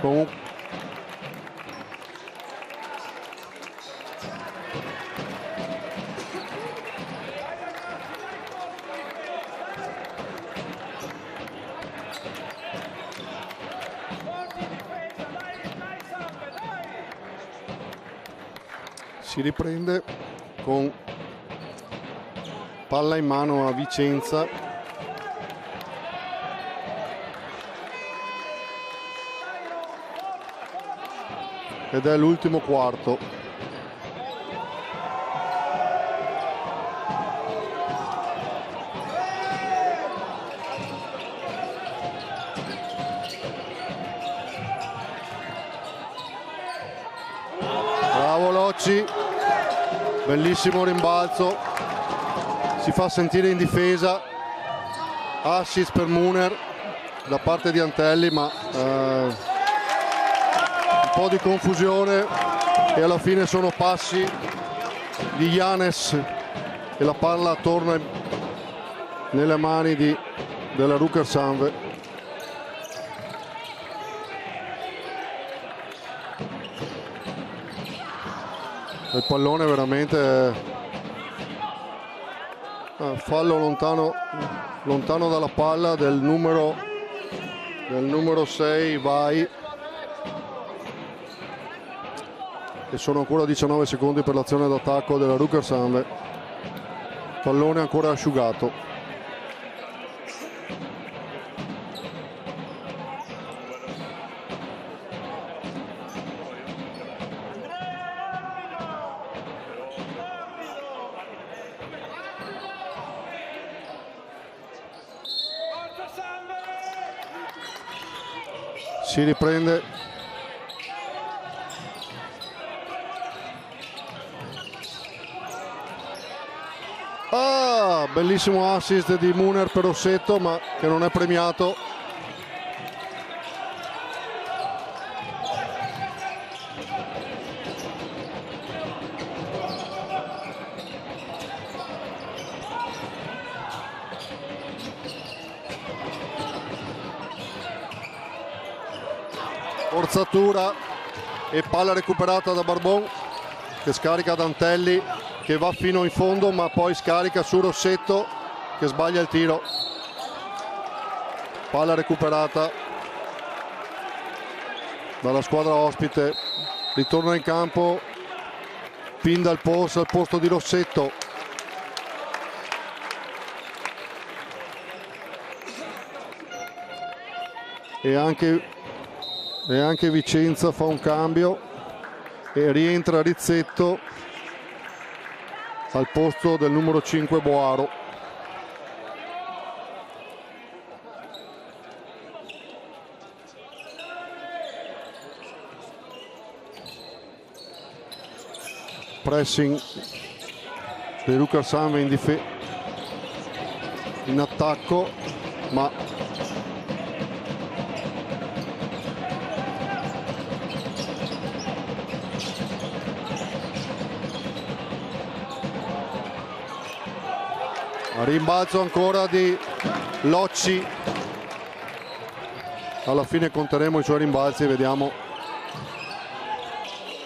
Comunque si riprende con palla in mano a Vicenza. Ed è l'ultimo quarto. Bravo Locci. Bellissimo rimbalzo, si fa sentire in difesa, assist per Muner da parte di Antelli, ma un po' di confusione e alla fine sono passi di Yanes e la palla torna nelle mani della Rucker-Sanve. Il pallone veramente fallo lontano dalla palla del numero 6 Vai, e sono ancora 19 secondi per l'azione d'attacco della Rucker-Sanve. Pallone ancora asciugato. si riprende. Bellissimo assist di Muner per Rossetto, ma che non è premiato. Forzatura e palla recuperata da Barbon, che scarica Dantelli, che va fino in fondo ma poi scarica su Rossetto che sbaglia il tiro. Palla recuperata dalla squadra ospite, ritorna in campo Pinda al posto di Rossetto. E anche Vicenza fa un cambio e rientra Rizzetto al posto del numero 5 Boaro. Pressing di Lucas Sanve in attacco, ma rimbalzo ancora di Locci. Alla fine conteremo i suoi rimbalzi, vediamo.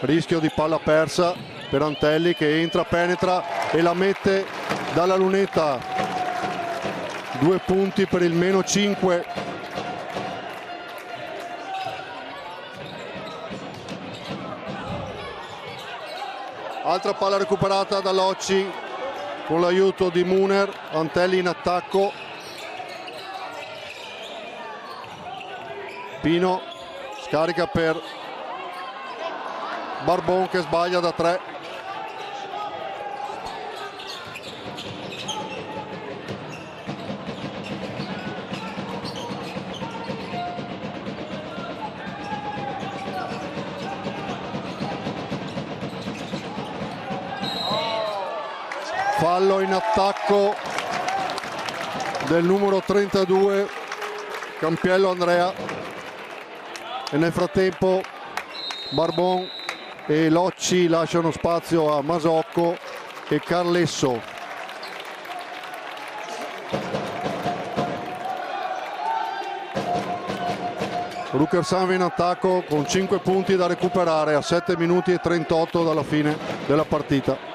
Rischio di palla persa per Antelli, che entra, penetra e la mette dalla lunetta. 2 punti per il meno 5. Altra palla recuperata da Locci con l'aiuto di Muner. Antelli in attacco. Pino scarica per Barbon, che sbaglia da 3. Fallo in attacco del numero 32 Campiello Andrea, e nel frattempo Barbon e Locci lasciano spazio a Masocco e Carlesso. Ruckersame in attacco con 5 punti da recuperare a 7 minuti e 38 dalla fine della partita.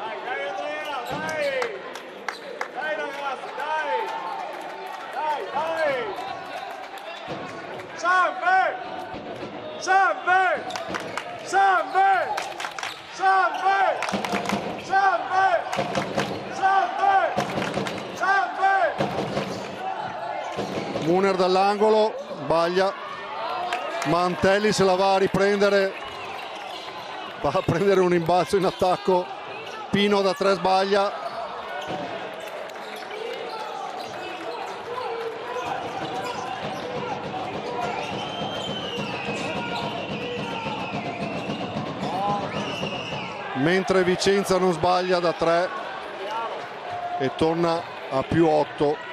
Muner dall'angolo, sbaglia, ma Antelli se la va a riprendere, va a prendere un rimbalzo in attacco. Pino da 3 sbaglia. Mentre Vicenza non sbaglia da 3 e torna a più 8.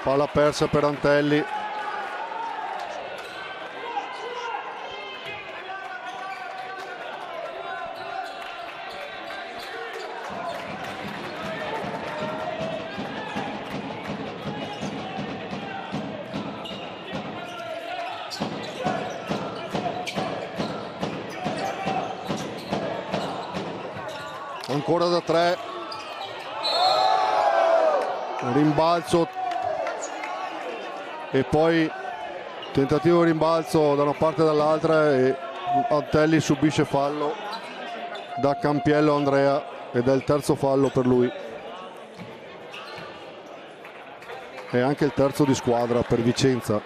Palla persa per Antelli. Ancora da 3. Rimbalzo e poi tentativo di rimbalzo da una parte e dall'altra, e Antelli subisce fallo da Campiello Andrea ed è il terzo fallo per lui. e anche il terzo di squadra per Vicenza.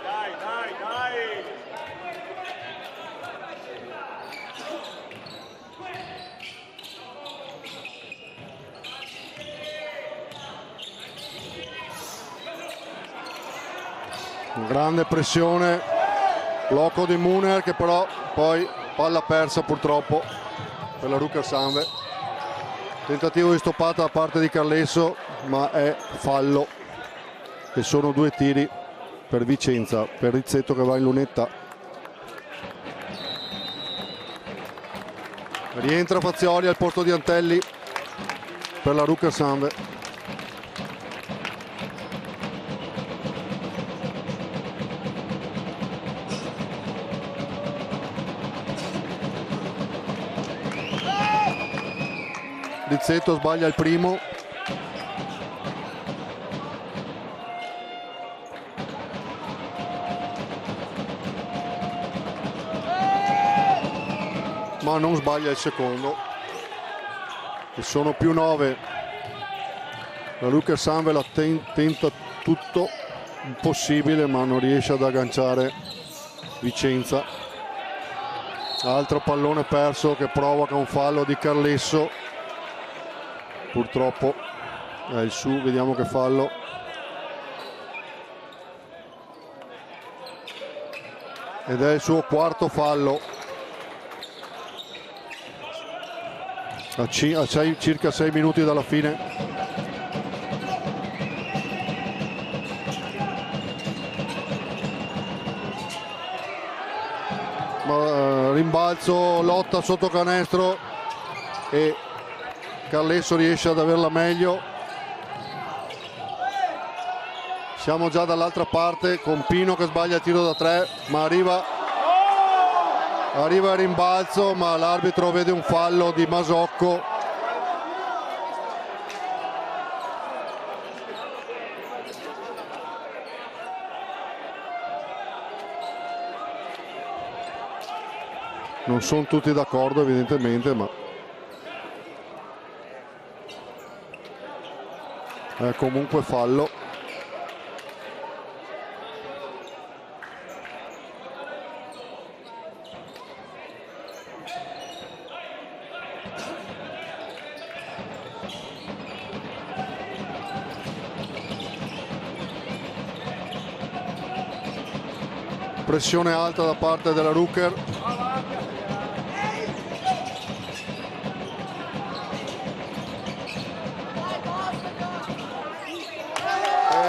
Dai, dai, dai. Grande pressione, blocco di Muner che però poi palla persa purtroppo per la Rucker Sanve. Tentativo di stoppata da parte di Carlesso, ma è fallo e sono 2 tiri per Vicenza, per Rizzetto che va in lunetta. Rientra Fazioli al posto di Antelli per la Rucker Sanve. Rizzetto sbaglia il primo. Ma non sbaglia il secondo. E sono più 9. La Rucker Sanve la tenta tutto impossibile, ma non riesce ad agganciare Vicenza. Altro pallone perso che provoca un fallo di Carlesso. Purtroppo è il su, vediamo che fallo. Ed è il suo quarto fallo. A circa 6 minuti dalla fine. Rimbalzo, lotta sotto canestro e Carlesso riesce ad averla meglio. Siamo già dall'altra parte con Pino che sbaglia il tiro da 3, ma arriva il rimbalzo, ma l'arbitro vede un fallo di Masocco. Non sono tutti d'accordo evidentemente, ma è comunque fallo. Pressione alta da parte della Rucker.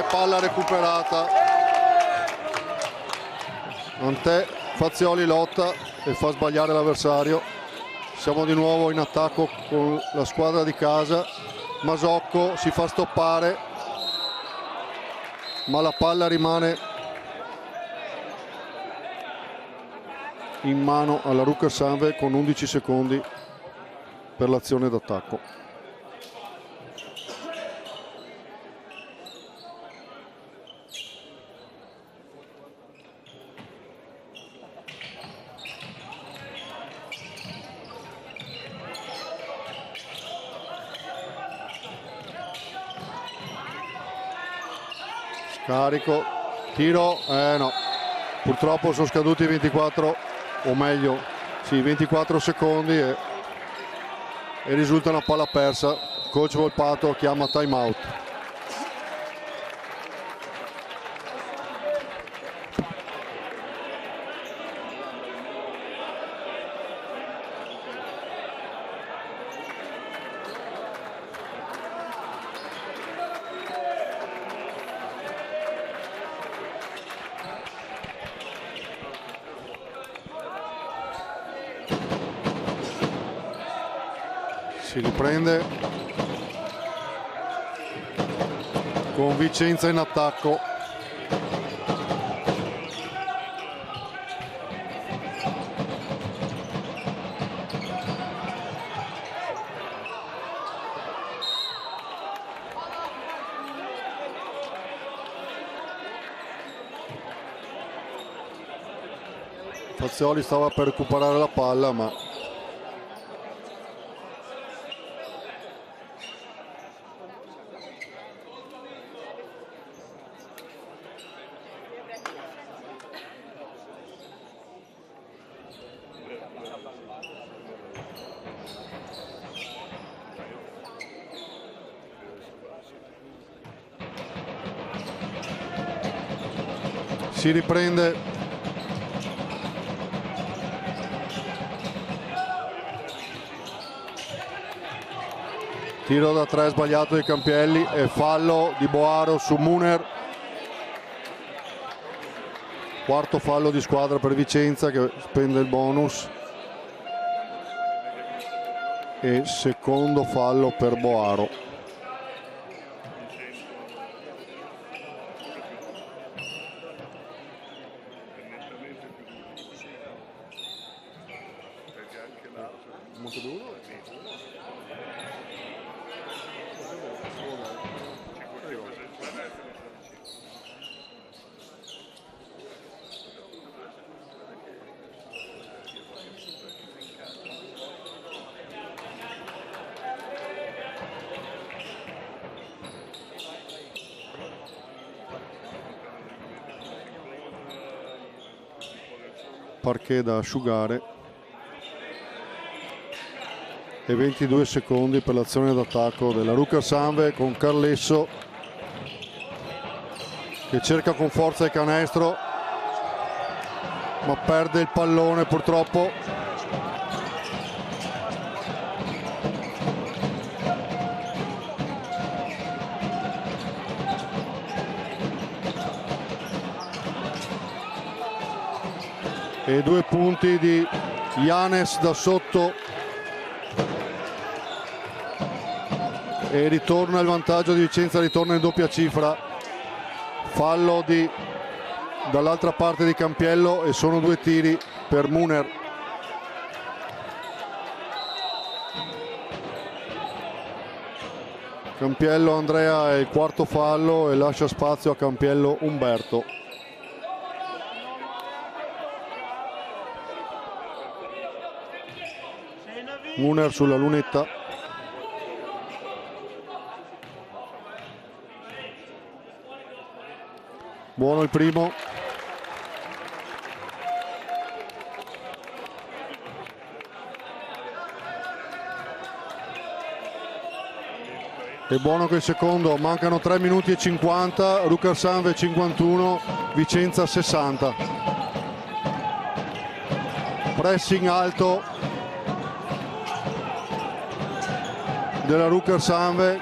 Palla recuperata. Fazioli lotta e fa sbagliare l'avversario. Siamo di nuovo in attacco con la squadra di casa. Masocco si fa stoppare, ma la palla rimane in mano alla Rucker Sanve con 11 secondi per l'azione d'attacco. Carico, tiro, no, purtroppo sono scaduti 24, o meglio, sì, 24 secondi e risulta una palla persa. Coach Volpato chiama time out. Si riprende con Vicenza in attacco. Fazioli stava per recuperare la palla, ma Si riprende. Tiro da 3 sbagliato di Campielli e fallo di Boaro su Muner. Quarto fallo di squadra per Vicenza che spende il bonus. E secondo fallo per Boaro. Parquet da asciugare e 22 secondi per l'azione d'attacco della Rucker Sanve con Carlesso che cerca con forza il canestro ma perde il pallone purtroppo. E 2 punti di Yanes da sotto e ritorna il vantaggio di Vicenza, ritorna in doppia cifra. Fallo dall'altra parte di Campiello e sono 2 tiri per Muner. Campiello Andrea è il quarto fallo e lascia spazio a Campiello Umberto. Muner sulla lunetta. Buono il primo. E buono che il secondo. Mancano 3 minuti e 50. Rucker Sanve 51, Vicenza 60. Pressing alto della Rucker Sanve.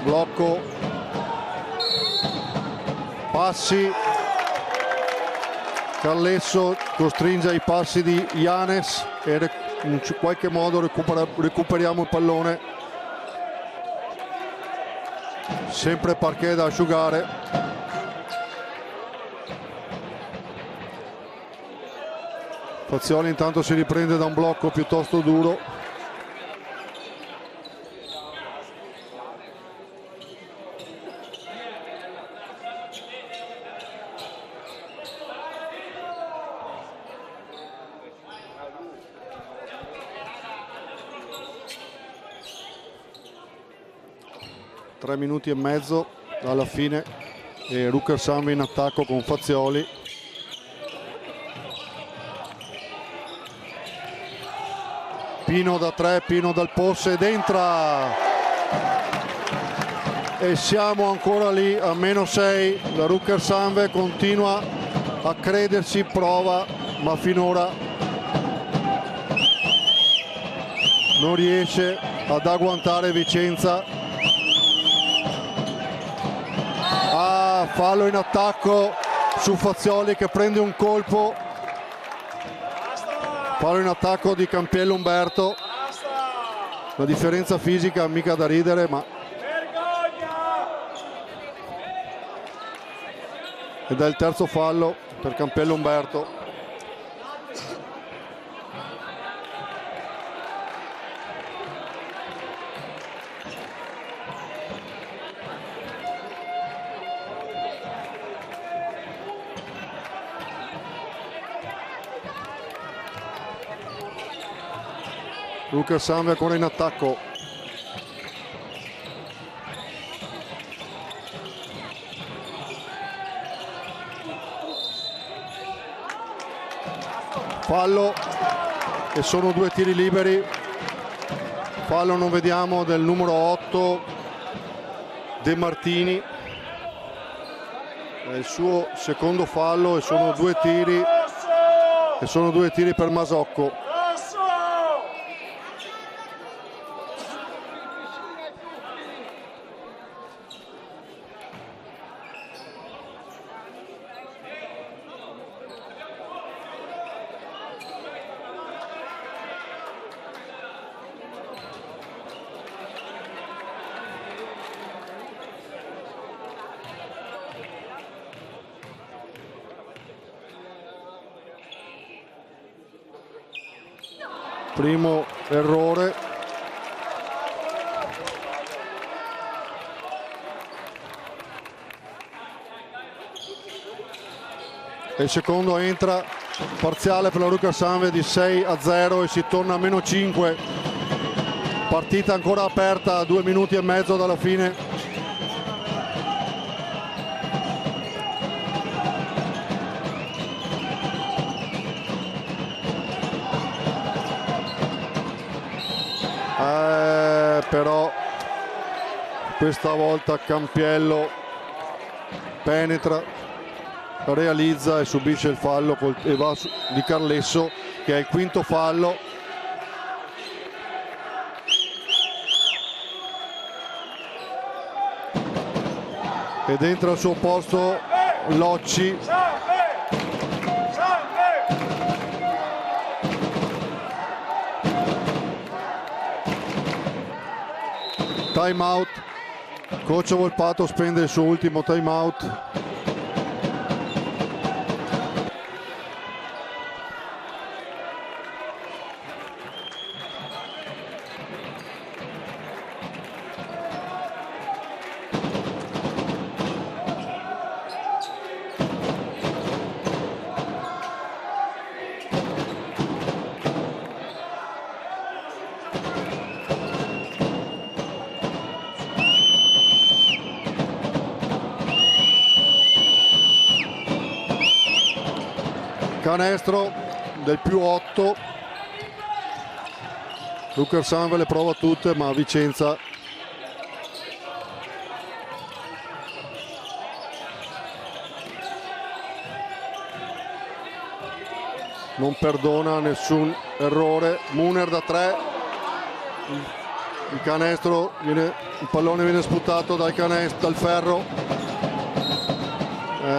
Blocco, passi, Carlesso costringe i passi di Yanes e in qualche modo recuperiamo il pallone. Sempre Parquet da asciugare. Fazioli intanto si riprende da un blocco piuttosto duro. Tre minuti e mezzo alla fine e Rucker Sanve in attacco con Fazioli. Pino da 3, Pino dal post ed entra e siamo ancora lì a -6. La Rucker Sanve continua a credersi, prova ma finora non riesce ad agguantare Vicenza. Fallo in attacco su Fazioli che prende un colpo. Fallo in attacco di Campiello Umberto. La differenza fisica mica da ridere, ma ed è il terzo fallo per Campiello Umberto. Rucker Sanve ancora in attacco. Fallo e sono 2 tiri liberi fallo non vediamo del numero 8 De Martini, è il suo secondo fallo e sono due tiri per Masocco. Primo errore. E il secondo entra, parziale per la Rukers Anve di 6-0 e si torna a -5. Partita ancora aperta a 2 minuti e mezzo dalla fine. Però questa volta Campiello penetra, realizza e subisce il fallo e va di Carlesso, che è il quinto fallo. Ed entra al suo posto Locci. Time out, coach Volpato spende il suo ultimo time out. Canestro del +8. Rukers Anve le prova tutte, ma Vicenza non perdona nessun errore. Muner da 3, il canestro il pallone viene sputato dal ferro.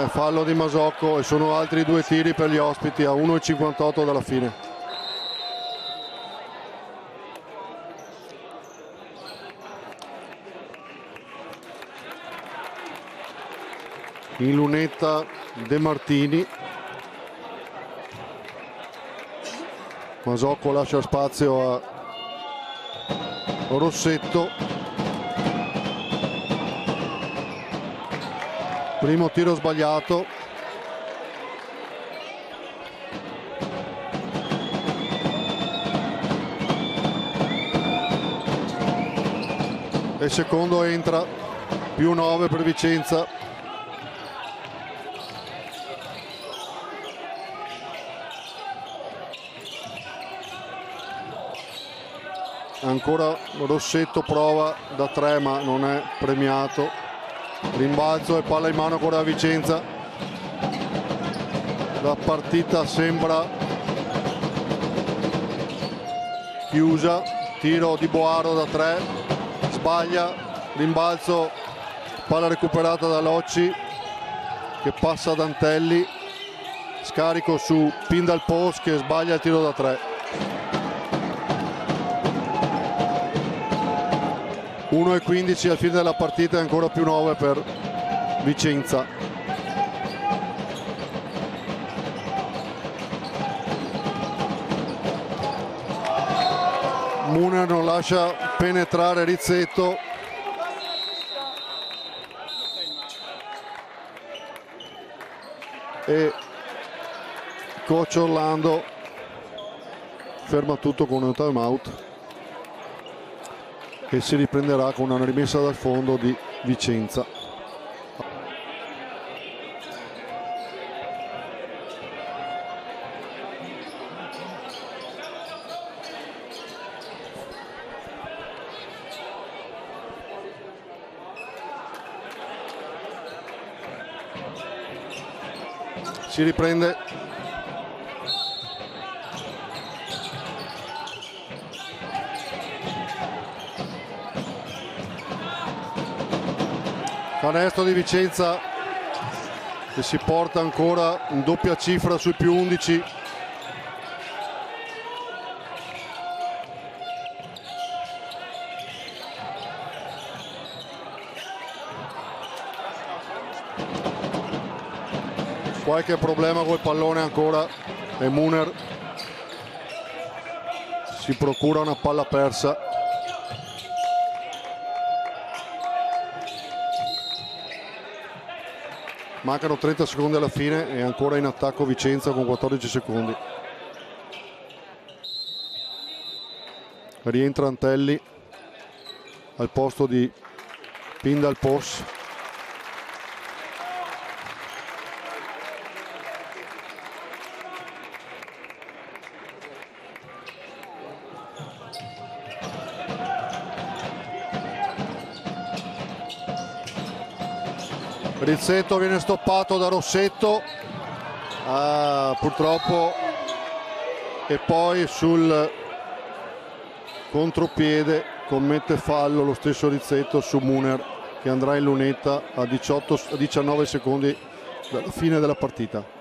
Fallo di Masocco e sono altri 2 tiri per gli ospiti a 1,58 dalla fine. In lunetta De Martini. Masocco lascia spazio a Rossetto. Primo tiro sbagliato. E il secondo entra, +9 per Vicenza. Ancora Rossetto prova da 3 ma non è premiato. Rimbalzo e palla in mano ancora a Vicenza. La partita sembra chiusa. Tiro di Boaro da 3, sbaglia, rimbalzo, palla recuperata da Locci che passa ad Antelli, scarico su Pindal Post che sbaglia il tiro da 3. 1,15 al fine della partita e ancora +9 per Vicenza. Muner non lascia penetrare Rizzetto. E coach Orlando ferma tutto con un time out che si riprenderà con una rimessa dal fondo di Vicenza. si riprende. Canestro di Vicenza che si porta ancora in doppia cifra sui più 11. Qualche problema col pallone ancora e Muner si procura una palla persa. Mancano 30 secondi alla fine e ancora in attacco Vicenza con 14 secondi. Rientra Antelli al posto di Pindal Pos. Rizzetto viene stoppato da Rossetto, purtroppo, e poi sul contropiede commette fallo lo stesso Rizzetto su Muner, che andrà in lunetta a 19 secondi dalla fine della partita.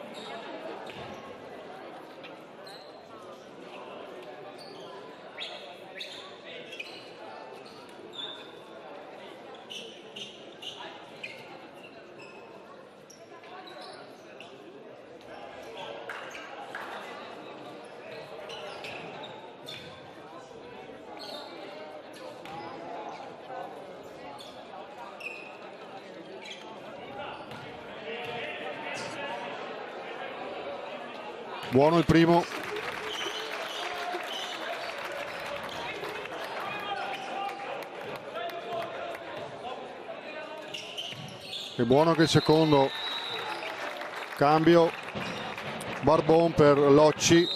Buono il primo. E buono anche il secondo. Cambio. Barbon per Locci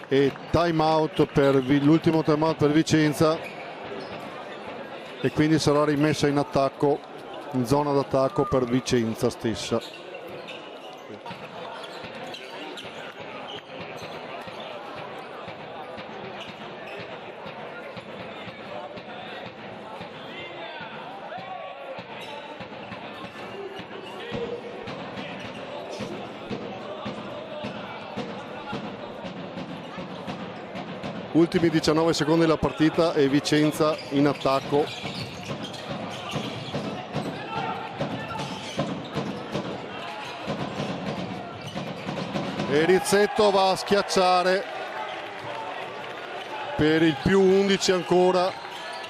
e time out per l'ultimo time out per Vicenza, e quindi sarà rimessa in attacco, in zona d'attacco per Vicenza stessa. Ultimi 19 secondi della partita e Vicenza in attacco. E Rizzetto va a schiacciare per il più 11 ancora.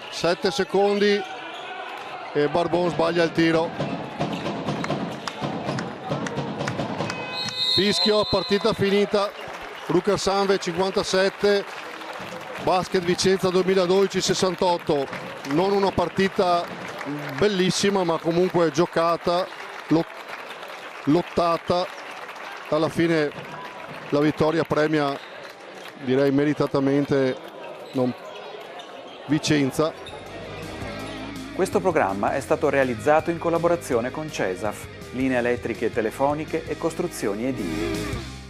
7 secondi e Barbon sbaglia il tiro. Fischio, partita finita. Rucker Sanve 57. Basket Vicenza 2012 68. Non una partita bellissima, ma comunque giocata, lottata. Alla fine la vittoria premia, direi meritatamente, Vicenza. Questo programma è stato realizzato in collaborazione con CESAF, linee elettriche e telefoniche e costruzioni edili.